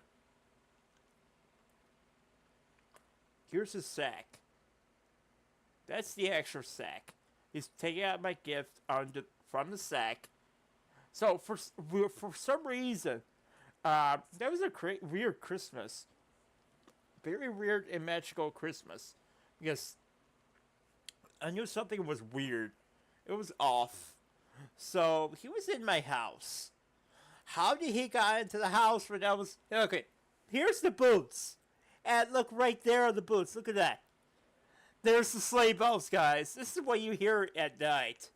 Speaker 1: Here's his sack. That's the actual sack. He's taking out my gift from the sack. So for some reason, that was a weird Christmas. Very weird and magical Christmas. Because I knew something was weird. It was off. So, he was in my house. How did he get into the house when I was... Okay, here's the boots. And look right there on the boots. Look at that. There's the sleigh bells, guys. This is what you hear at night.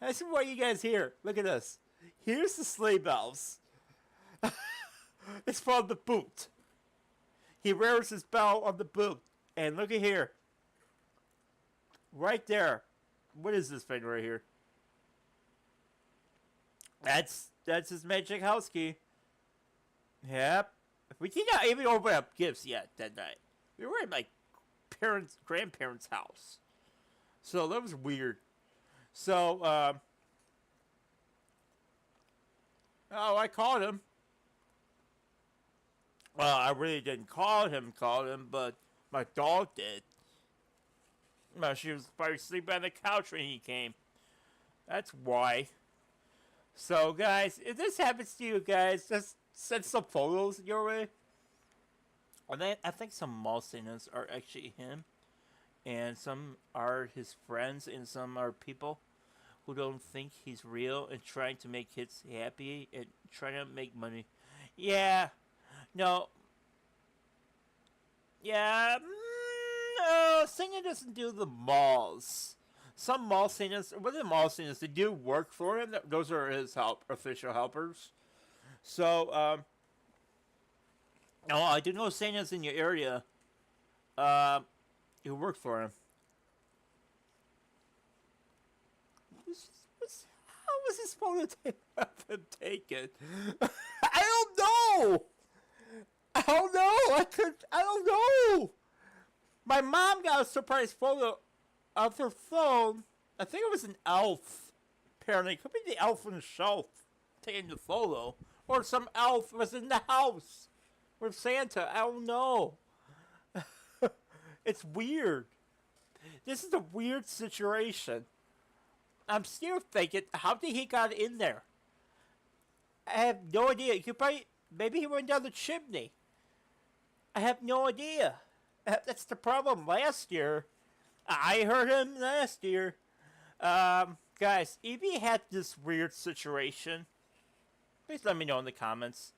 Speaker 1: This is what you guys hear. Look at this. Here's the sleigh bells. It's from the boot. He wears his belt on the boot. And look at here. Right there. What is this thing right here? That's his magic house key. Yep. We did not even open up gifts yet that night. We were at my grandparents' house. So that was weird. So, I called him. Well, I really didn't call him, but my dog did. Well, she was probably sleeping on the couch when he came. That's why. So, guys, if this happens to you guys, just send some photos your way. And then I think some mall signals are actually him. And some are his friends, and some are people who don't think he's real and trying to make kids happy and trying to make money. Yeah. No. Yeah. No, Santa doesn't do the malls. Some mall Santas, what are the mall Santas? They do work for him. Those are his official helpers. So, no, I do know Santas in your area. Who work for him. How was this photo of him taken? I don't know. I don't know. My mom got a surprise photo of her phone. I think it was an elf. Apparently, it could be the elf on the shelf taking the photo, or some elf was in the house with Santa. I don't know. It's weird. This is a weird situation. I'm still thinking, how did he got in there? I have no idea. Maybe he went down the chimney. I have no idea. That's the problem. Last year, I heard him last year. Guys, if you had this weird situation, please let me know in the comments.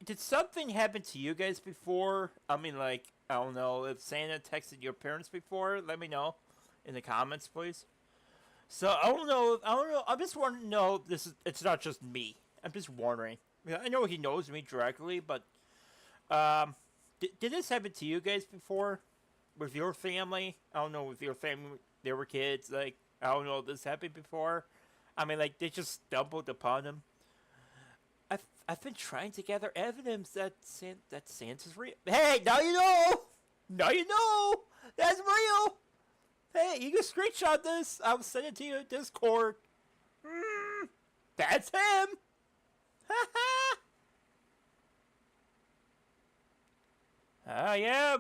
Speaker 1: Did something happen to you guys before? I mean, like, I don't know, if Santa texted your parents before, let me know in the comments, please. So, I don't know, I just want to know, it's not just me. I'm just wondering. I know he knows me directly, but, did this happen to you guys before? With your family? I don't know, with your family, they were kids, like, I don't know if this happened before. I mean, like, they just stumbled upon him. I've been trying to gather evidence that Santa's real. Hey, now you know! Now you know! That's real! Hey, you can screenshot this. I'll send it to you in Discord. That's him! Oh, yeah,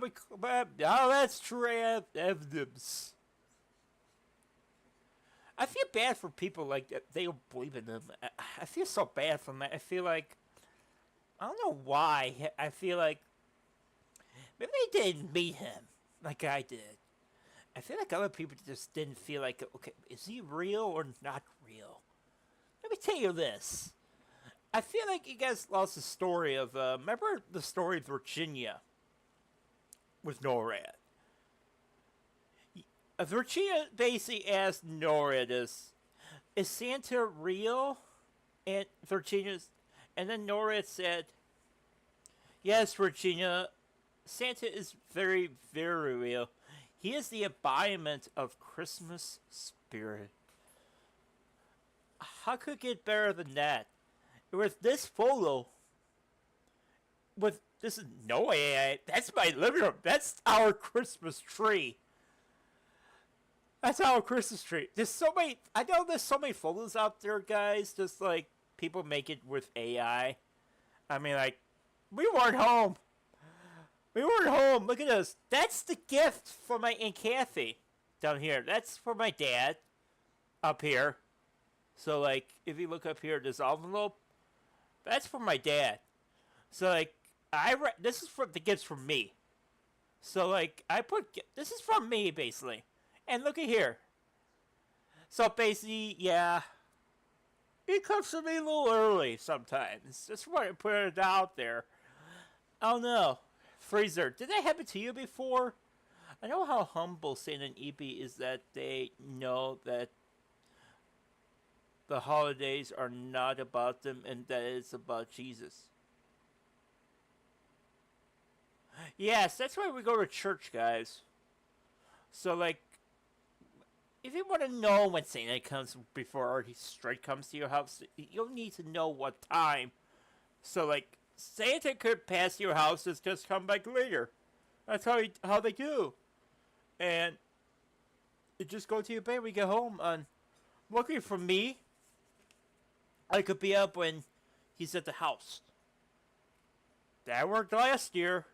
Speaker 1: that's true evidence. I feel bad for people like that. They don't believe in them. I feel so bad for them. I feel like, I don't know why. I feel like maybe they didn't meet him like I did. I feel like other people just didn't feel like, okay, is he real or not real? Let me tell you this. I feel like you guys lost the story of, remember the story of Virginia with NORAD? Virginia basically asked NORAD is Santa real? And then NORAD said, yes, Virginia, Santa is very, very real. He is the embodiment of Christmas spirit. How could it get better than that? With this photo, this is no AI, that's my living room. That's our Christmas tree. That's our Christmas tree. There's so many, I know there's so many photos out there, guys, just like people make it with AI. I mean, like, we weren't home. Look at this. That's the gift for my Aunt Kathy down here. That's for my dad up here. So, like, if you look up here, this envelope, that's for my dad. So, like, this is from the gifts from me. So, like, this is from me, basically. And look at here. So, basically, yeah, it comes to me a little early sometimes. Just want to put it out there. I don't know. Freezer, did that happen to you before? I know how humble Santa and Eepy is that they know that the holidays are not about them and that it's about Jesus. Yes, that's why we go to church, guys. So, like, if you want to know when Santa comes before he straight comes to your house, you'll need to know what time. So, like, Santa could pass your house and just come back later. That's how they do. And you just go to your bed when you get home. And luckily for me, I could be up when he's at the house. That worked last year.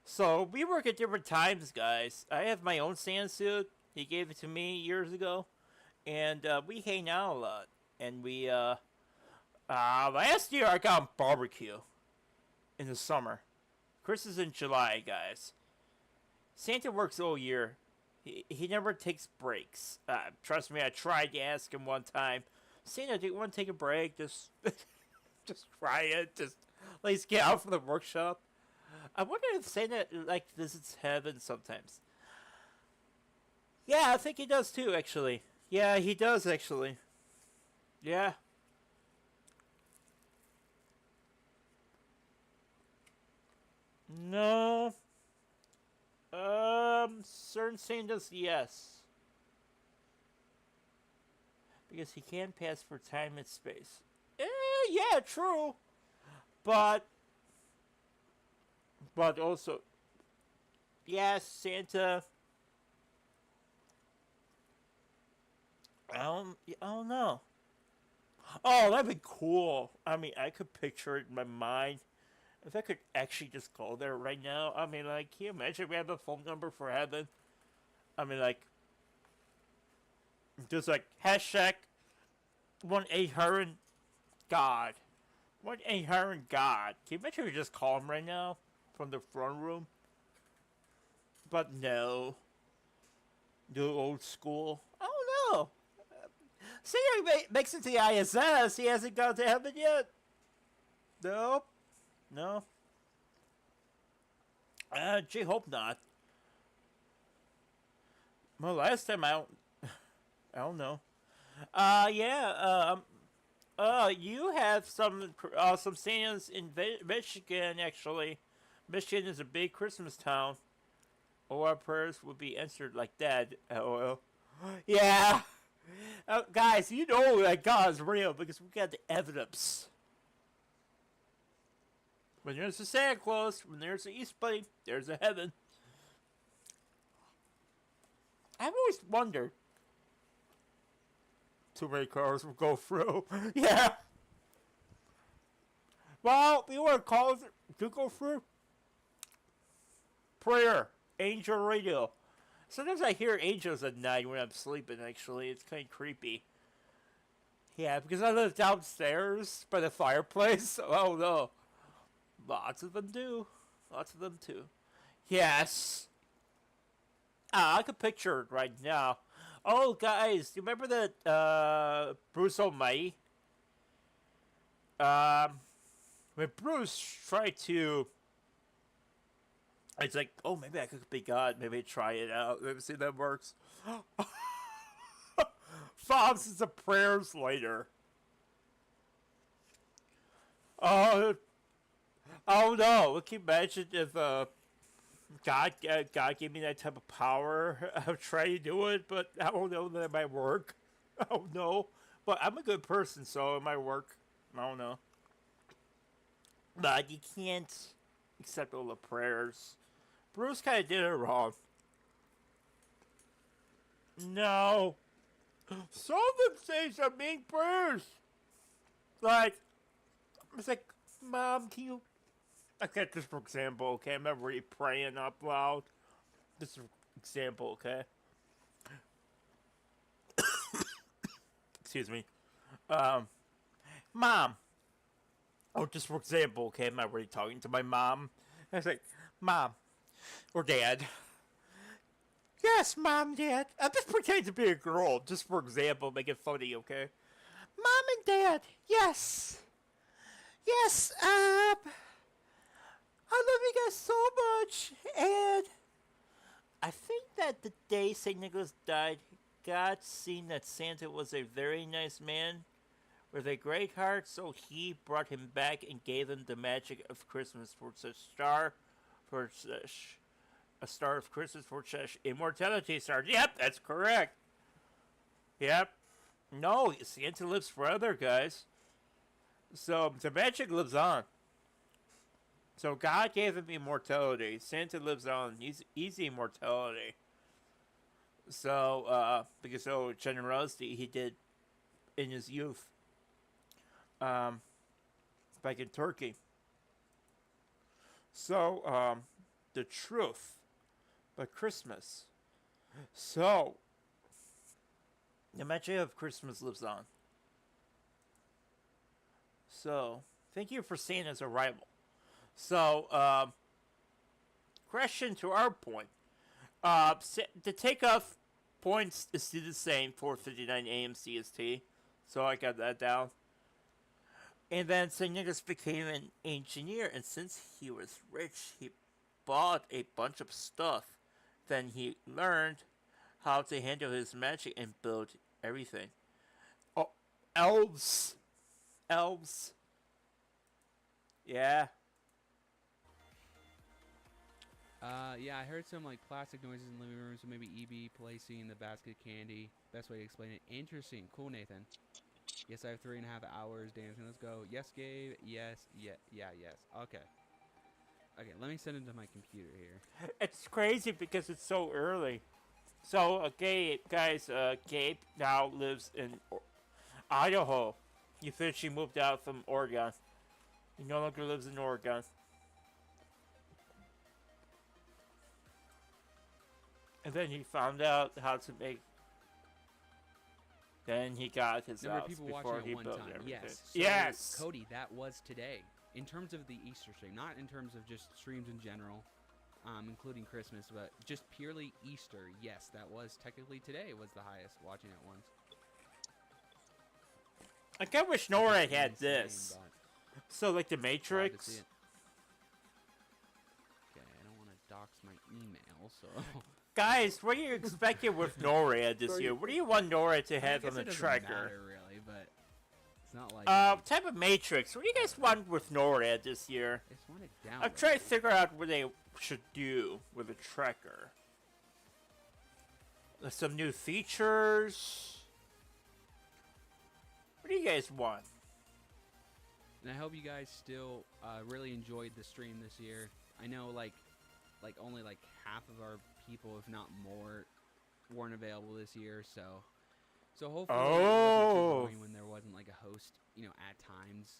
Speaker 1: So we work at different times, guys. I have my own Santa suit. He gave it to me years ago. And we hang out a lot. And we, last year I got him barbecue in the summer. Christmas in July, guys. Santa works all year. He never takes breaks. Trust me, I tried to ask him one time, Santa, do you want to take a break? Just try it. Just let's get out from the workshop. I wonder if Santa like visits heaven sometimes. Yeah, I think he does too, actually. Yeah, he does actually. Yeah. No. Certain Santas, yes. Because he can pass for time and space. Yeah, true. But also, yes, Santa. I don't know. Oh, that'd be cool. I mean, I could picture it in my mind. If I could actually just go there right now, I mean, like, can you imagine if we have a phone number for heaven? I mean, like, just like, hashtag 1-800-GOD. 1-800-GOD. Can you imagine if we just call him right now from the front room? But no. Do old school. I don't know. See, he makes it to the ISS. He hasn't gone to heaven yet. Nope. No. Gee, hope not. Well, last time I don't know. Yeah. You have some Santas in Michigan. Actually, Michigan is a big Christmas town. All our prayers will be answered like that. LOL. Yeah. Guys, you know that God is real because we got the evidence. When there's a Santa Claus, when there's an East Bunny, there's a heaven. I've always wondered. Too many cars will go through. Yeah. Well, you want to call it to go through? Prayer. Angel radio. Sometimes I hear angels at night when I'm sleeping, actually. It's kind of creepy. Yeah, because I live downstairs by the fireplace. Oh, no. Lots of them do. Lots of them, too. Yes. I can picture it right now. Oh, guys, do you remember that, Bruce Almighty? When Bruce tried to... It's like, oh, maybe I could be God. Maybe try it out. Maybe see if that works. Thousands of prayers later. Oh no! Can you imagine if God gave me that type of power? I'm trying to do it, but I don't know that it might work. I don't know. But I'm a good person, so it might work. I don't know. But you can't accept all the prayers. Bruce kind of did it wrong. No. Some of them say some mean prayers. Like, it's like, Mom, can you... Okay, just for example, okay? I'm not really praying up loud. Just for example, okay? Excuse me. Mom. Oh, just for example, okay? I'm not really talking to my mom. I was like, Mom. Or Dad. Yes, Mom, Dad. I'm just pretending to be a girl, just for example, make it funny, okay? Mom and Dad, yes. Yes, I love you guys so much, and I think that the day St. Nicholas died, God seen that Santa was a very nice man with a great heart, so he brought him back and gave him the magic of Christmas for such a star of Christmas for such immortality star. Yep, that's correct. Yep. No, Santa lives forever, guys. So the magic lives on. So God gave him immortality. Santa lives on. He's easy immortality. So, because of generosity he did in his youth, back in Turkey. So, the truth, but Christmas. So, the magic of Christmas lives on. So, thank you for Santa's arrival. So, question to our point. The takeoff points is still the same, 4:59 a.m. CST. So I got that down. And then St. Nicholas became an engineer, and since he was rich, he bought a bunch of stuff. Then he learned how to handle his magic and build everything. Oh, elves! Elves. Yeah.
Speaker 2: Yeah, I heard some like plastic noises in the living room, so maybe EB placing the basket of candy. Best way to explain it. Interesting. Cool, Nathan. Yes, I have 3.5 hours dancing. Let's go. Yes, Gabe. Yes. Yes. Okay. Okay, let me send it to my computer here.
Speaker 1: It's crazy because it's so early. So, okay, guys, Gabe now lives in Idaho. He officially moved out from Oregon. He no longer lives in Oregon. And then he found out how to make. Then he got his
Speaker 2: Number of
Speaker 1: house
Speaker 2: people
Speaker 1: before
Speaker 2: watching
Speaker 1: he
Speaker 2: at one
Speaker 1: built
Speaker 2: time.
Speaker 1: everything.
Speaker 2: Yes. So,
Speaker 1: Yes.
Speaker 2: Cody, that was today. In terms of the Easter stream, not in terms of just streams in general, including Christmas, but just purely Easter. Yes, that was technically today was the highest watching at once.
Speaker 1: I kind of wish NORAD had
Speaker 2: Insane,
Speaker 1: this.
Speaker 2: but
Speaker 1: So, like the
Speaker 2: glad to
Speaker 1: Matrix.
Speaker 2: see it. Okay, I don't want to dox my email, so.
Speaker 1: Guys, what are you expecting with NORAD this year? What do you want NORAD to
Speaker 2: I
Speaker 1: have
Speaker 2: guess
Speaker 1: on the
Speaker 2: it doesn't
Speaker 1: tracker?
Speaker 2: matter really, but it's not like.
Speaker 1: Type of Matrix. What do you guys want with NORAD this year?
Speaker 2: I just want it down.
Speaker 1: I'm trying to figure out what they should do with the tracker. Some new features. What do you guys want?
Speaker 2: And I hope you guys still really enjoyed the stream this year. I know like only like half of our people, if not more, weren't available this year. So hopefully it wasn't too annoying when there wasn't like a host, at times.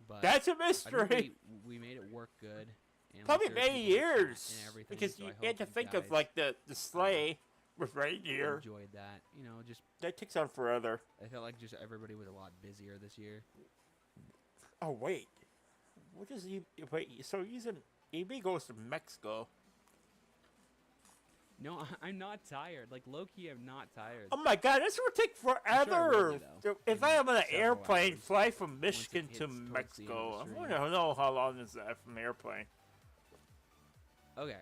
Speaker 2: But
Speaker 1: That's a
Speaker 2: I think
Speaker 1: mystery.
Speaker 2: we made it work good. And
Speaker 1: Probably
Speaker 2: like, there were
Speaker 1: many
Speaker 2: people in chat
Speaker 1: years
Speaker 2: and everything,
Speaker 1: because
Speaker 2: so
Speaker 1: you
Speaker 2: I
Speaker 1: had to
Speaker 2: hope
Speaker 1: think
Speaker 2: you
Speaker 1: of
Speaker 2: guys,
Speaker 1: like the sleigh with reindeer.
Speaker 2: enjoyed that. Just
Speaker 1: That takes on forever.
Speaker 2: I felt like just everybody was a lot busier this year.
Speaker 1: Oh wait, what does he wait? So he's in EB goes to Mexico.
Speaker 2: No, I'm not tired. Like low-key, I'm not tired.
Speaker 1: Oh my god, this would take
Speaker 2: sure it will
Speaker 1: forever.
Speaker 2: be, though,
Speaker 1: If
Speaker 2: in
Speaker 1: I am on an
Speaker 2: several
Speaker 1: airplane,
Speaker 2: hours
Speaker 1: fly from
Speaker 2: once it
Speaker 1: Michigan
Speaker 2: hits
Speaker 1: to
Speaker 2: towards the end of
Speaker 1: Mexico,
Speaker 2: the
Speaker 1: I
Speaker 2: stream.
Speaker 1: want to know how long is that from airplane.
Speaker 2: Okay.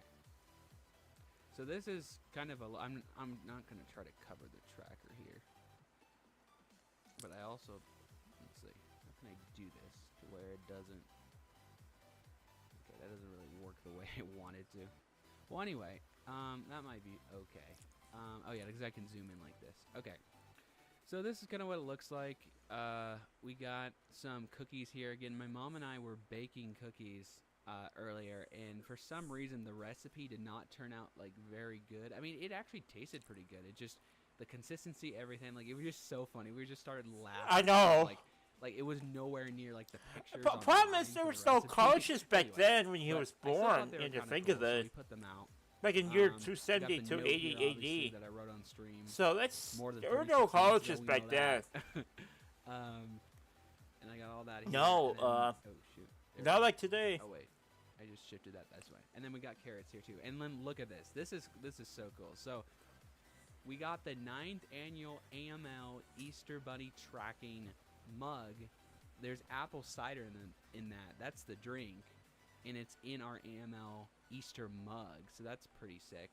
Speaker 2: So this is kind of a. I'm not gonna try to cover the tracker here. But I also, let's see, how can I do this to where it doesn't? Okay, that doesn't really work the way I want it to. Well, anyway, that might be okay. Oh yeah, because I can zoom in like this. Okay. So this is kind of what it looks like. We got some cookies here. Again, my mom and I were baking cookies earlier, and for some reason the recipe did not turn out like very good. I mean, it actually tasted pretty good. It just the consistency, everything, like it was just so funny. We just started laughing.
Speaker 1: I know.
Speaker 2: Like it was nowhere near like the pictures.
Speaker 1: But problem
Speaker 2: online
Speaker 1: is there
Speaker 2: for
Speaker 1: was
Speaker 2: the
Speaker 1: no
Speaker 2: recipe.
Speaker 1: colleges back
Speaker 2: Anyway,
Speaker 1: then when he
Speaker 2: but
Speaker 1: was
Speaker 2: I still
Speaker 1: born.
Speaker 2: thought they were
Speaker 1: And to
Speaker 2: kinda
Speaker 1: think
Speaker 2: cool,
Speaker 1: of
Speaker 2: so
Speaker 1: it,
Speaker 2: we put them out.
Speaker 1: like in year
Speaker 2: We got
Speaker 1: 270
Speaker 2: the note here, obviously,
Speaker 1: 280
Speaker 2: that I wrote on stream.
Speaker 1: AD. So that's
Speaker 2: More than
Speaker 1: there were
Speaker 2: 36
Speaker 1: no
Speaker 2: minutes ago,
Speaker 1: colleges
Speaker 2: we
Speaker 1: back
Speaker 2: know
Speaker 1: then.
Speaker 2: that. And I got all that here.
Speaker 1: No,
Speaker 2: and then, oh shoot. There
Speaker 1: Not
Speaker 2: we
Speaker 1: like today.
Speaker 2: go. Oh wait, I just shifted that this way. And then we got carrots here too. And then look at this. This is so cool. So we got the 9th annual AML Easter Bunny tracking mug. There's apple cider in that. That's the drink, and it's in our AML Easter mug. So that's pretty sick.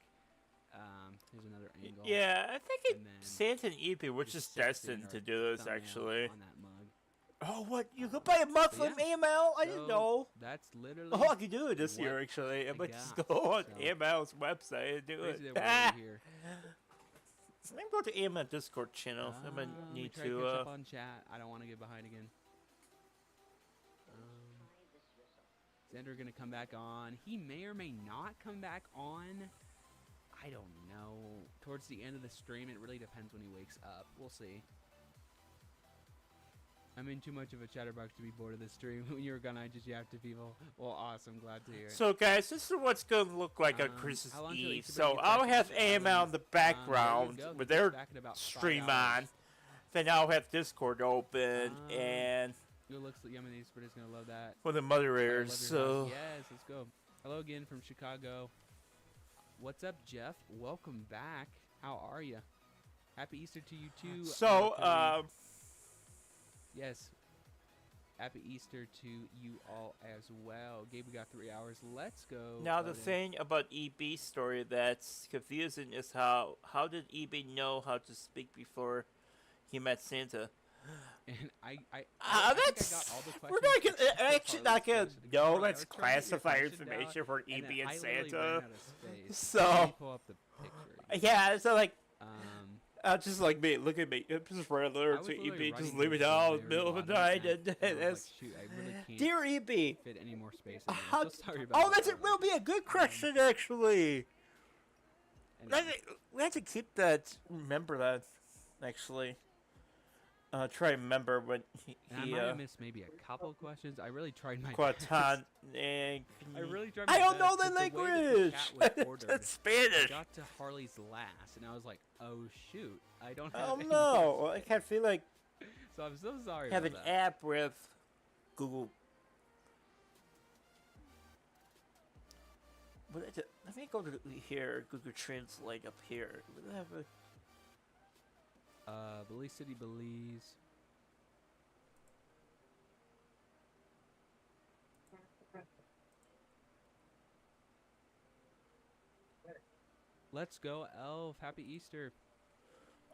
Speaker 2: Here's another angle.
Speaker 1: Yeah, I think
Speaker 2: And then
Speaker 1: Santa and Eepy were just destined
Speaker 2: our
Speaker 1: to do this,
Speaker 2: thumbnail
Speaker 1: actually.
Speaker 2: On that mug.
Speaker 1: Oh, what? You could buy a mug
Speaker 2: So,
Speaker 1: from AML? I didn't
Speaker 2: So,
Speaker 1: know.
Speaker 2: That's literally
Speaker 1: Oh, I could do it this
Speaker 2: what
Speaker 1: year, actually. I
Speaker 2: I
Speaker 1: might just
Speaker 2: got,
Speaker 1: go on
Speaker 2: so-
Speaker 1: AML's website and do
Speaker 2: crazy
Speaker 1: it.
Speaker 2: that we're over here.
Speaker 1: Let me go to AML Discord channel. I might
Speaker 2: Let me
Speaker 1: need
Speaker 2: try to
Speaker 1: to,
Speaker 2: catch up on chat. I don't want to get behind again. Xander gonna come back on. He may or may not come back on. I don't know. Towards the end of the stream, it really depends when he wakes up. We'll see. I'm in too much of a chatterbox to be bored of this stream. When you were gone, I just yapped to people. Well, awesome. Glad to hear it.
Speaker 1: So, guys, this is what's going to look like on Christmas
Speaker 2: how long till
Speaker 1: Eve.
Speaker 2: Easter
Speaker 1: So,
Speaker 2: break
Speaker 1: I'll
Speaker 2: gets
Speaker 1: have
Speaker 2: back to
Speaker 1: AML in the background
Speaker 2: there you go.
Speaker 1: with
Speaker 2: He
Speaker 1: their
Speaker 2: gets back in about 5
Speaker 1: stream
Speaker 2: hours.
Speaker 1: on. Then I'll have Discord open
Speaker 2: Um,
Speaker 1: and
Speaker 2: It looks like Yummy Spreader's gonna love that.
Speaker 1: for the
Speaker 2: I love
Speaker 1: moderators.
Speaker 2: your
Speaker 1: So,
Speaker 2: house. Yes, let's go. Hello again from Chicago. What's up, Jeff? Welcome back. How are you? Happy Easter to you too.
Speaker 1: so,
Speaker 2: Cody. Yes. Happy Easter to you all as well. Gabe, we got 3 hours. Let's go.
Speaker 1: now the
Speaker 2: Loading.
Speaker 1: thing about EB's story that's confusing is how did EB know how to speak before he met Santa?
Speaker 2: And I think I
Speaker 1: That's
Speaker 2: got all the
Speaker 1: we're
Speaker 2: questions
Speaker 1: not gonna
Speaker 2: for
Speaker 1: actually not
Speaker 2: Carly's
Speaker 1: gonna
Speaker 2: question.
Speaker 1: know.
Speaker 2: Carly, I
Speaker 1: Let's
Speaker 2: was trying to get your
Speaker 1: classify
Speaker 2: question
Speaker 1: information
Speaker 2: down,
Speaker 1: for
Speaker 2: and
Speaker 1: EB
Speaker 2: then
Speaker 1: and
Speaker 2: I literally
Speaker 1: Santa.
Speaker 2: ran out of space.
Speaker 1: So-
Speaker 2: Let me pull up the picture.
Speaker 1: Yeah, so like
Speaker 2: Um,
Speaker 1: just like me, look at me. It's just red
Speaker 2: I
Speaker 1: alert
Speaker 2: was
Speaker 1: to
Speaker 2: literally
Speaker 1: EB, just
Speaker 2: writing
Speaker 1: leave
Speaker 2: this
Speaker 1: it
Speaker 2: to the
Speaker 1: out in the
Speaker 2: very
Speaker 1: middle of the
Speaker 2: bottom,
Speaker 1: night,
Speaker 2: and
Speaker 1: and
Speaker 2: I was like,
Speaker 1: that's
Speaker 2: shoot, I really can't
Speaker 1: dear EB.
Speaker 2: fit any more space in there.
Speaker 1: How?
Speaker 2: I'm so sorry about
Speaker 1: Oh,
Speaker 2: that,
Speaker 1: it will
Speaker 2: Carly.
Speaker 1: be a good question actually.
Speaker 2: Anyway.
Speaker 1: We have to keep that. Remember that, actually. Try to remember when
Speaker 2: And I
Speaker 1: he
Speaker 2: might have missed maybe a couple questions. I really tried my
Speaker 1: Quatan
Speaker 2: best.
Speaker 1: and
Speaker 2: I really tried my
Speaker 1: I don't know
Speaker 2: best,
Speaker 1: the
Speaker 2: but way that
Speaker 1: language.
Speaker 2: chat was ordered,
Speaker 1: That's
Speaker 2: I
Speaker 1: Spanish.
Speaker 2: got to Harley's last, and I was like, "Oh shoot, I don't have."
Speaker 1: Oh
Speaker 2: any
Speaker 1: no!
Speaker 2: more
Speaker 1: I
Speaker 2: space."
Speaker 1: can't feel like
Speaker 2: So I'm so sorry.
Speaker 1: have an
Speaker 2: about that.
Speaker 1: app with Google. Let me go to here. Google Translate up here. Would it have a-
Speaker 2: Belize City, Belize. Let's go, Elf. Happy Easter.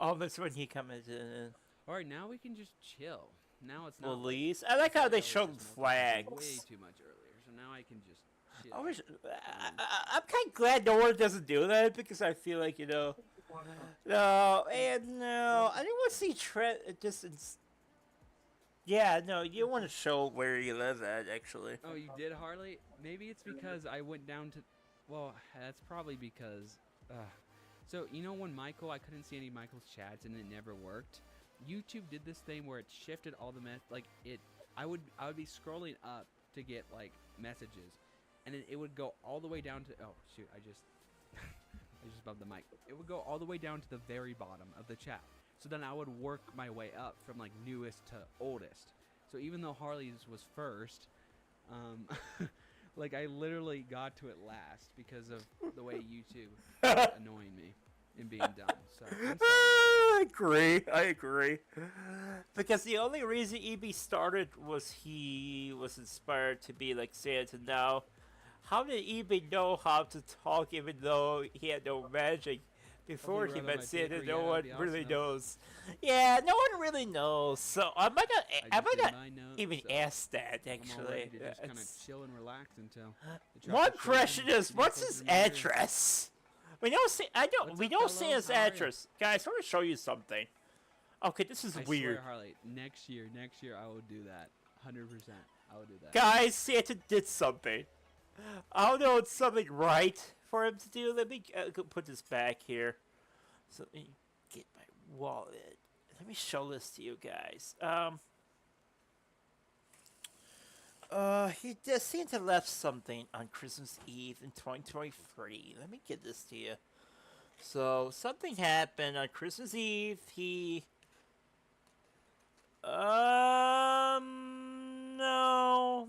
Speaker 1: Oh, that's when he commented in
Speaker 2: All right, now we can just chill. Now it's not.
Speaker 1: Belize. I like how they
Speaker 2: I was
Speaker 1: showed
Speaker 2: just multitasking way
Speaker 1: flags.
Speaker 2: too much earlier, so now I can just chill.
Speaker 1: I wish. I'm kind of glad no one doesn't do that because I feel like no, and no, I didn't want to see Trent distance. Yeah, no, you want to show where you live at actually.
Speaker 2: Oh, you did, Harley? Maybe it's because I went down to. Well, that's probably because. So you know when I couldn't see any of Michael's chats and it never worked. YouTube did this thing where it shifted all the I would be scrolling up to get like messages, and then it would go all the way down to. Oh shoot! I just bumped the mic. It would go all the way down to the very bottom of the chat. So then I would work my way up from like newest to oldest. So even though Harley's was first, like I literally got to it last because of the way YouTube was annoying me and being dumb. So I'm sorry.
Speaker 1: I agree. Because the only reason EB started was he was inspired to be like Santa. Now, how did EB know how to talk even though he had no magic? Before he
Speaker 2: rather
Speaker 1: met
Speaker 2: my
Speaker 1: Santa,
Speaker 2: paper,
Speaker 1: no
Speaker 2: yeah,
Speaker 1: one
Speaker 2: that'd be
Speaker 1: really
Speaker 2: awesome.
Speaker 1: knows. Yeah, no one really knows. So I might
Speaker 2: I
Speaker 1: not
Speaker 2: just did my notes,
Speaker 1: even
Speaker 2: so
Speaker 1: ask that
Speaker 2: I'm all
Speaker 1: actually.
Speaker 2: ready to just kind of
Speaker 1: It's-
Speaker 2: chill and relax until. the
Speaker 1: One
Speaker 2: traffic shows
Speaker 1: question
Speaker 2: and
Speaker 1: is, what's
Speaker 2: vehicles
Speaker 1: his
Speaker 2: in the mirror.
Speaker 1: address? We know.
Speaker 2: What's
Speaker 1: We
Speaker 2: up,
Speaker 1: know
Speaker 2: fellows?
Speaker 1: Santa's
Speaker 2: How are ya?
Speaker 1: address, guys. I want to show you something. Okay, this is
Speaker 2: I
Speaker 1: weird.
Speaker 2: swear, Harley, next year I will do that. 100%. I will do that.
Speaker 1: Guys, Santa did something. I don't know, it's something right for him to do. Let me go put this back here. So let me get my wallet. Let me show this to you guys. Santa left something on Christmas Eve in 2023. Let me get this to you. So something happened on Christmas Eve.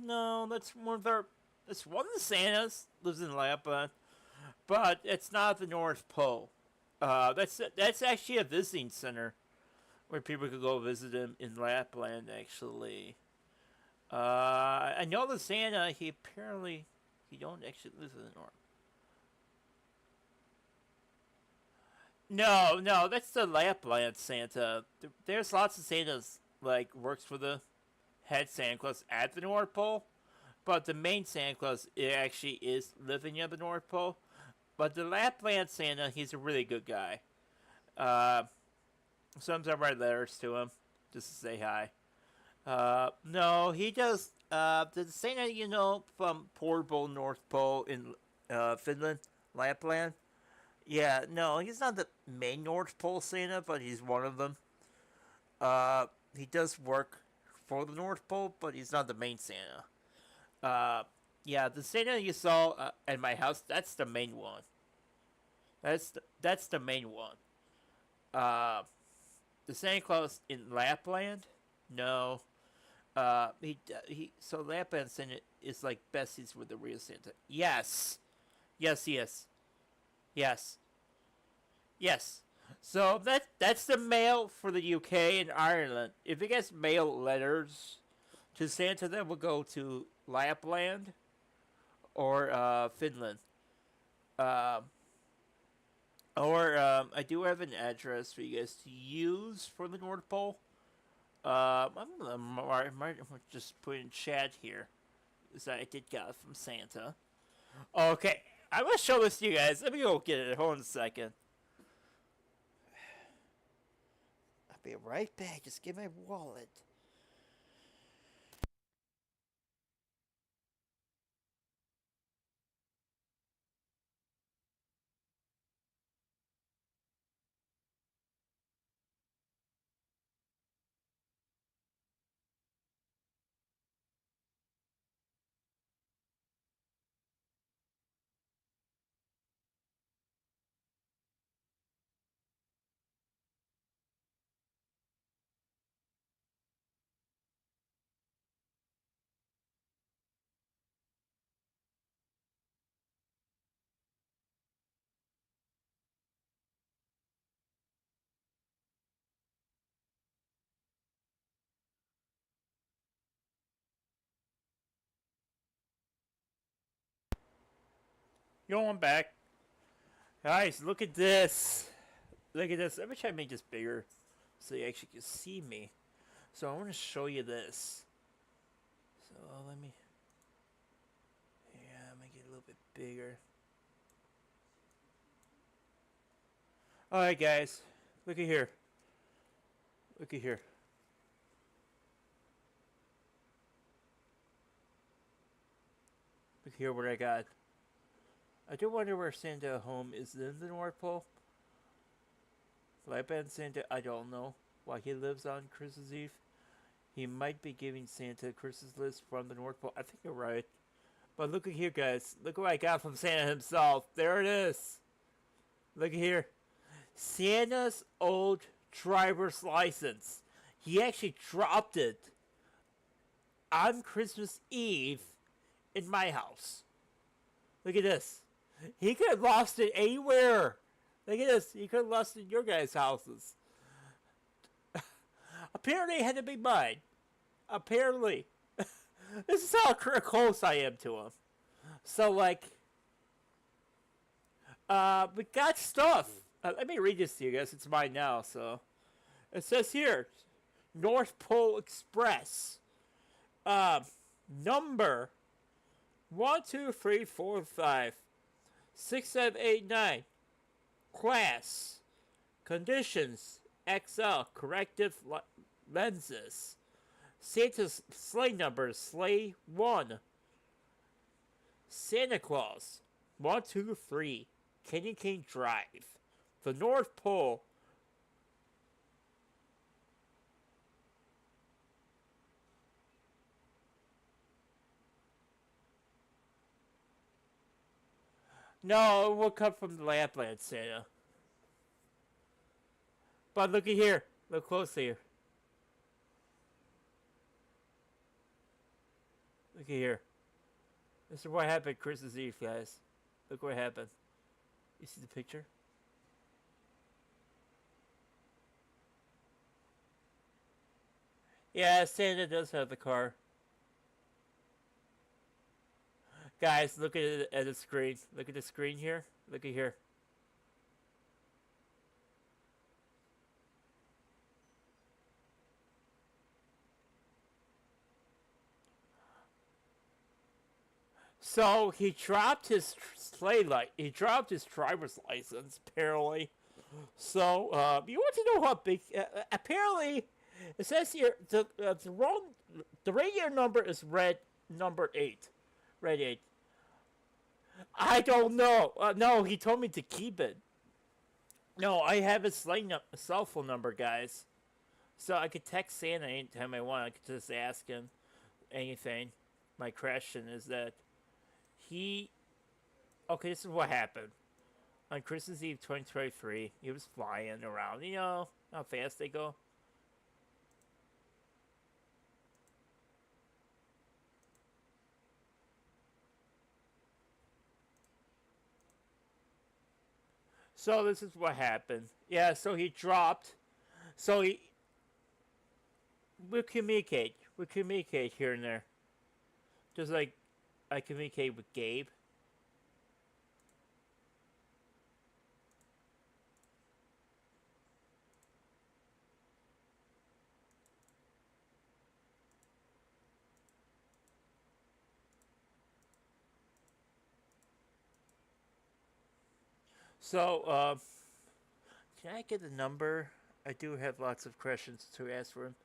Speaker 1: No, that's one of our. It's one of the Santas lives in Lapland, but it's not the North Pole. That's actually a visiting center where people could go visit him in Lapland. Actually, I know the Santa. He don't actually live in the North. No, no, that's the Lapland Santa. There's lots of Santas like works for the head Santa Claus at the North Pole, but the main Santa Claus it actually is living at the North Pole. But the Lapland Santa, he's a really good guy. Sometimes I write letters to him just to say hi. No, he does. The Santa you know from Portable North Pole in Finland, Lapland. Yeah, no, he's not the main North Pole Santa, but he's one of them. He does work for the North Pole, but he's not the main Santa. Yeah, the Santa you saw at my house, that's the main one. That's the main one. The Santa Claus in Lapland, no. So Lapland Santa is like besties with the real Santa. Yes, yes, yes, yes, yes. So that's the mail for the UK and Ireland. If you guys mail letters to Santa, that will go to Lapland or Finland. I do have an address for you guys to use for the North Pole. I'm gonna just put in chat here, because I did get it from Santa. Okay, I'm gonna show this to you guys. Let me go get it. Hold on a second. I'll be right back. Just get my wallet. Yo, I'm back. Guys, look at this. Look at this. Let me try to make this bigger so you actually can see me. So I want to show you this. So let me... Yeah, make it a little bit bigger. Alright guys, look at here. Look at here. Look here what I got. I do wonder where Santa home is in the North Pole. Lapland Santa, I don't know why he lives on Christmas Eve. He might be giving Santa a Christmas list from the North Pole. I think you're right. But look at here, guys. Look what I got from Santa himself. There it is. Look at here. Santa's old driver's license. He actually dropped it on Christmas Eve in my house. Look at this. He could have lost it anywhere. Look at this. He could have lost it in your guys' houses. Apparently, it had to be mine. Apparently. This is how close I am to him. So, like, we got stuff. Let me read this to you guys. It's mine now, so. It says here, North Pole Express. Number 1, 2, 3, 4, 5, 6, 7, 8, 9. Class. Conditions. XL. Corrective lenses. Santa's sleigh number. Sleigh 1. Santa Claus. 1, 2, 3. Candy Cane Drive. The North Pole. No, it will come from the Lapland Santa. But look at here. Look closely here. Look at here. This is what happened Christmas Eve, guys. Look what happened. You see the picture? Yeah, Santa does have the car. Guys, look at the screen. Look at the screen here. Look at here. So he dropped his sleigh light. He dropped his driver's license, apparently. So you want to know how big? Apparently, it says here the radio number is red number 8, red 8. I don't know. No, he told me to keep it. No, I have his cell phone number, guys. So I could text Santa anytime I want. I could just ask him anything. My question is that okay, this is what happened. On Christmas Eve 2023, he was flying around. You know how fast they go? So this is what happened. Yeah, so he dropped. So we communicate. We communicate here and there. Just like I communicate with Gabe. So, can I get a number? I do have lots of questions to ask for him.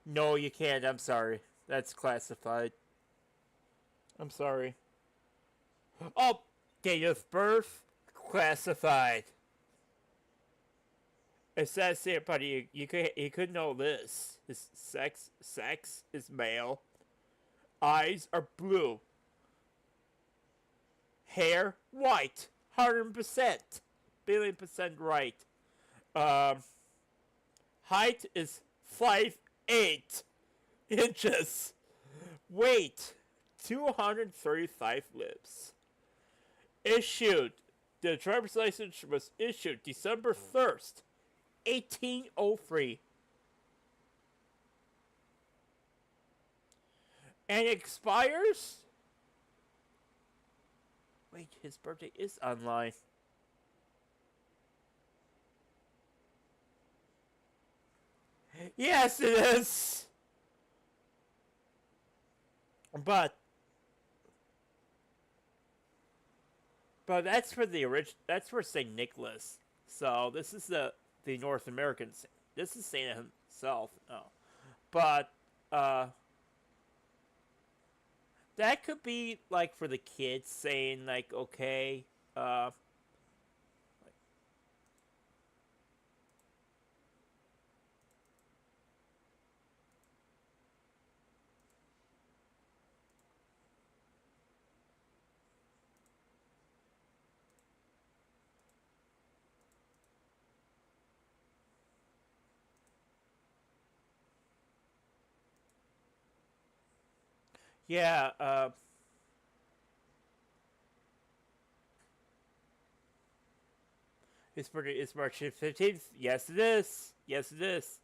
Speaker 1: No, you can't. I'm sorry. That's classified. I'm sorry. Oh, date of birth? Classified. It says here, buddy, you could know this. His sex is male. Eyes are blue. Hair white. 100%. Billion% right. Height is 5'8" inches. Weight 235 libs. Issued. The driver's license was issued December 1st, 1803. And expires? Wait, his birthday is online. Yes, it is. But that's for the original. That's for Saint Nicholas. So this is the North American. This is Santa himself. Oh, but that could be like for the kids saying like, okay, yeah, his birthday is March 15th. Yes, it is. Yes, it is.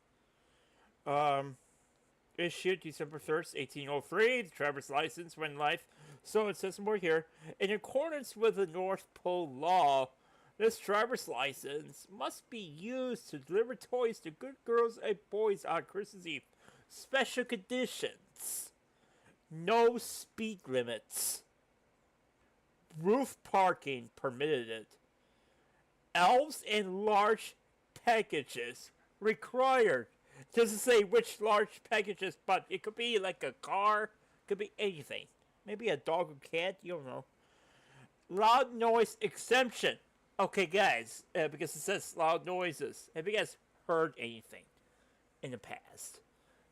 Speaker 1: Issued December 1st, 1803. The driver's license went live. So it says more here. In accordance with the North Pole law, this driver's license must be used to deliver toys to good girls and boys on Christmas Eve. Special conditions. No speed limits. Roof parking permitted it. Elves and large packages required. Doesn't say which large packages, but it could be like a car, could be anything. Maybe a dog or cat, you don't know. Loud noise exemption. Okay, guys, because it says loud noises. Have you guys heard anything in the past?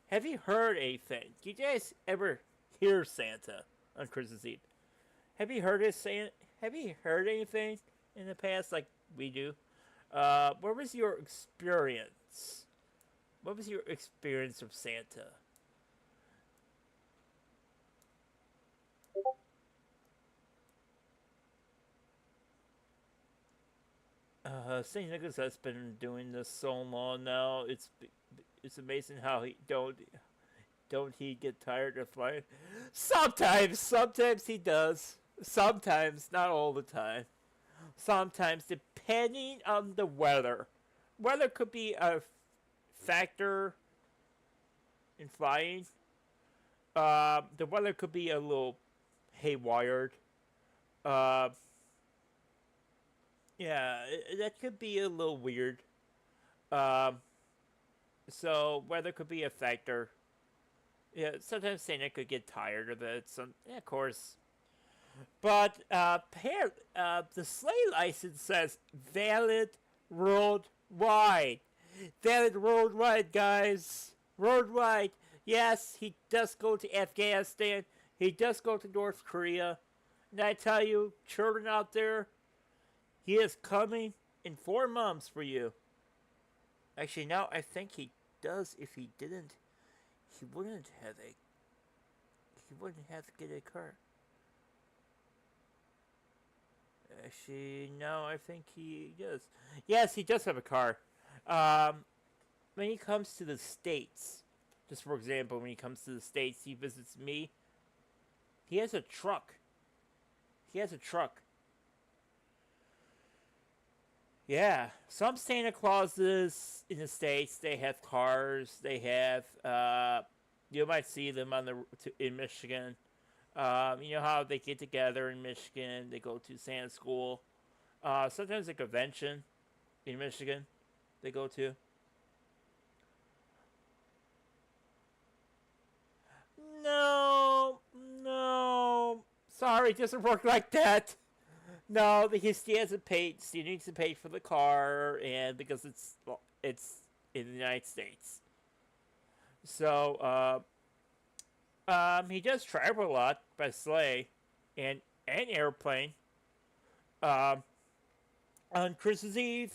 Speaker 1: Have you heard anything? Do you guys ever hear Santa on Christmas Eve? Have you heard Santa? Have you heard anything in the past like we do? What was your experience? What was your experience of Santa? St. Nicholas has been doing this so long now. It's amazing how he don't he get tired of flying? Sometimes he does. Sometimes, not all the time. Sometimes, depending on the weather. Weather could be a factor in flying. The weather could be a little haywired. Uh, yeah, that could be a little weird. Um, so weather could be a factor. Yeah, sometimes Santa could get tired of it. Yeah, of course. But the sleigh license says valid worldwide. Valid worldwide, guys. Worldwide. Yes, he does go to Afghanistan. He does go to North Korea. And I tell you, children out there, he is coming in 4 months for you. Actually, now I think he does. If he didn't, he wouldn't have to get a car. Actually, no, I think he does. Yes, he does have a car. When he comes to the States, just for example, when he comes to the States, he visits me. He has a truck. Yeah, some Santa Clauses in the States, they have cars. They have, you might see them in Michigan. You know how they get together in Michigan, they go to Santa school. Sometimes a convention in Michigan they go to. No. Sorry, it doesn't work like that. No, because he hasn't paid. He needs to pay for the car, and because it's in the United States. So, he does travel a lot by sleigh and airplane. On Christmas Eve,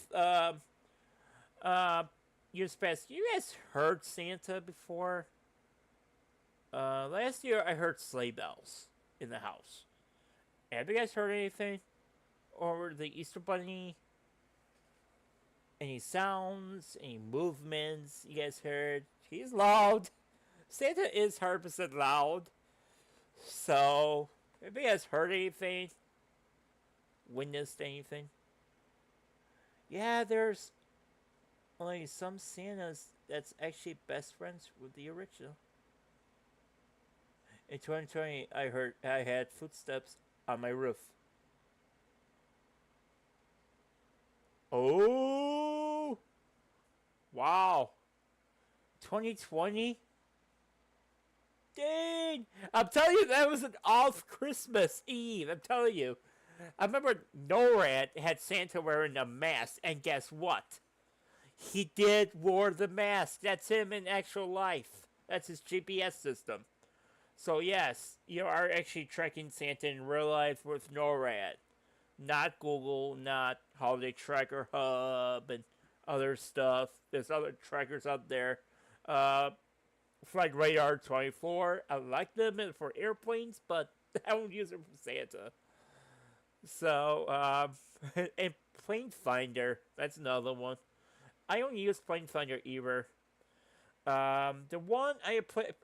Speaker 1: years past, you guys heard Santa before? Last year I heard sleigh bells in the house. Have you guys heard anything? Or the Easter Bunny? Any sounds? Any movements you guys heard? He's loud. Santa is 100% loud. So, have you guys heard anything? Witnessed anything? Yeah, there's only some Santas that's actually best friends with the original. In 2020, I had footsteps on my roof. Oh! Wow. 2020? Dang! I'm telling you, that was an off Christmas Eve. I'm telling you. I remember NORAD had Santa wearing a mask, and guess what? He wore the mask. That's him in actual life. That's his GPS system. So yes, you are actually tracking Santa in real life with NORAD. Not Google, not Holiday Tracker Hub, and other stuff. There's other trackers out there. Flight Radar 24. I like them for airplanes, but I don't use them for Santa. So, and Plane Finder. That's another one. I don't use Plane Finder either. The one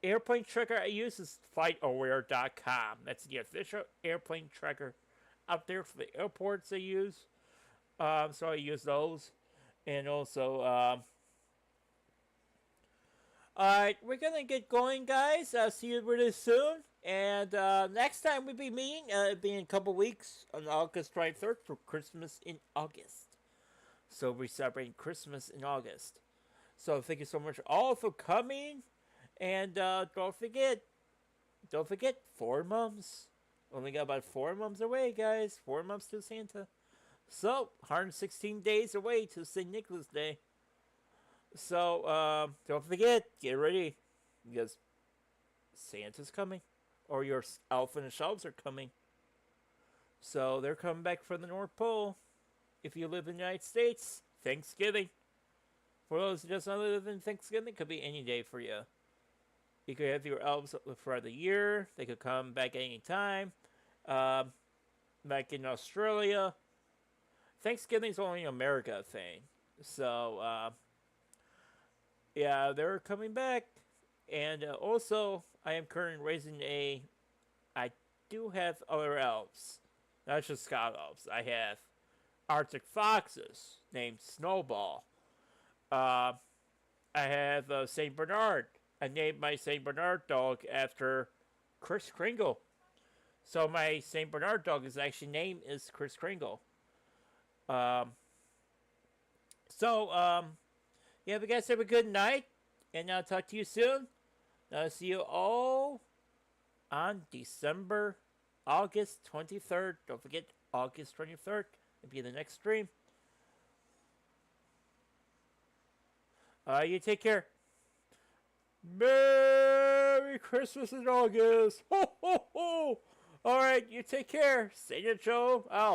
Speaker 1: airplane tracker I use is FlightAware.com. That's the official airplane tracker out there for the airports I use. So I use those. And also, alright, we're gonna get going, guys. I'll see you really soon. And next time we'll be meeting, it'll be in a couple weeks on August 23rd for Christmas in August. So we're celebrating Christmas in August. So thank you so much all for coming. And don't forget, 4 months. Only got about 4 months away, guys. 4 months to Santa. So, 116 days away to St. Nicholas Day. So, don't forget, get ready. Because Santa's coming. Or your elf and elves are coming. So, they're coming back from the North Pole. If you live in the United States, Thanksgiving. For those who just don't live in Thanksgiving, it could be any day for you. You could have your elves for the year. They could come back any time. Back in Australia. Thanksgiving's only an America thing. So, yeah, they're coming back. And also, I am currently raising I do have other elves. Not just Scout elves. I have Arctic foxes named Snowball. I have St. Bernard I named my Saint Bernard dog after Kris Kringle. So my Saint Bernard dog is actually named is Kris Kringle. Yeah, but guys have a good night, and I'll talk to you soon. I'll see you all on August 23rd. Don't forget, August 23rd. It'll be the next stream. You take care. Merry Christmas in August. Ho, ho, ho. All right, you take care. Senior Joe out.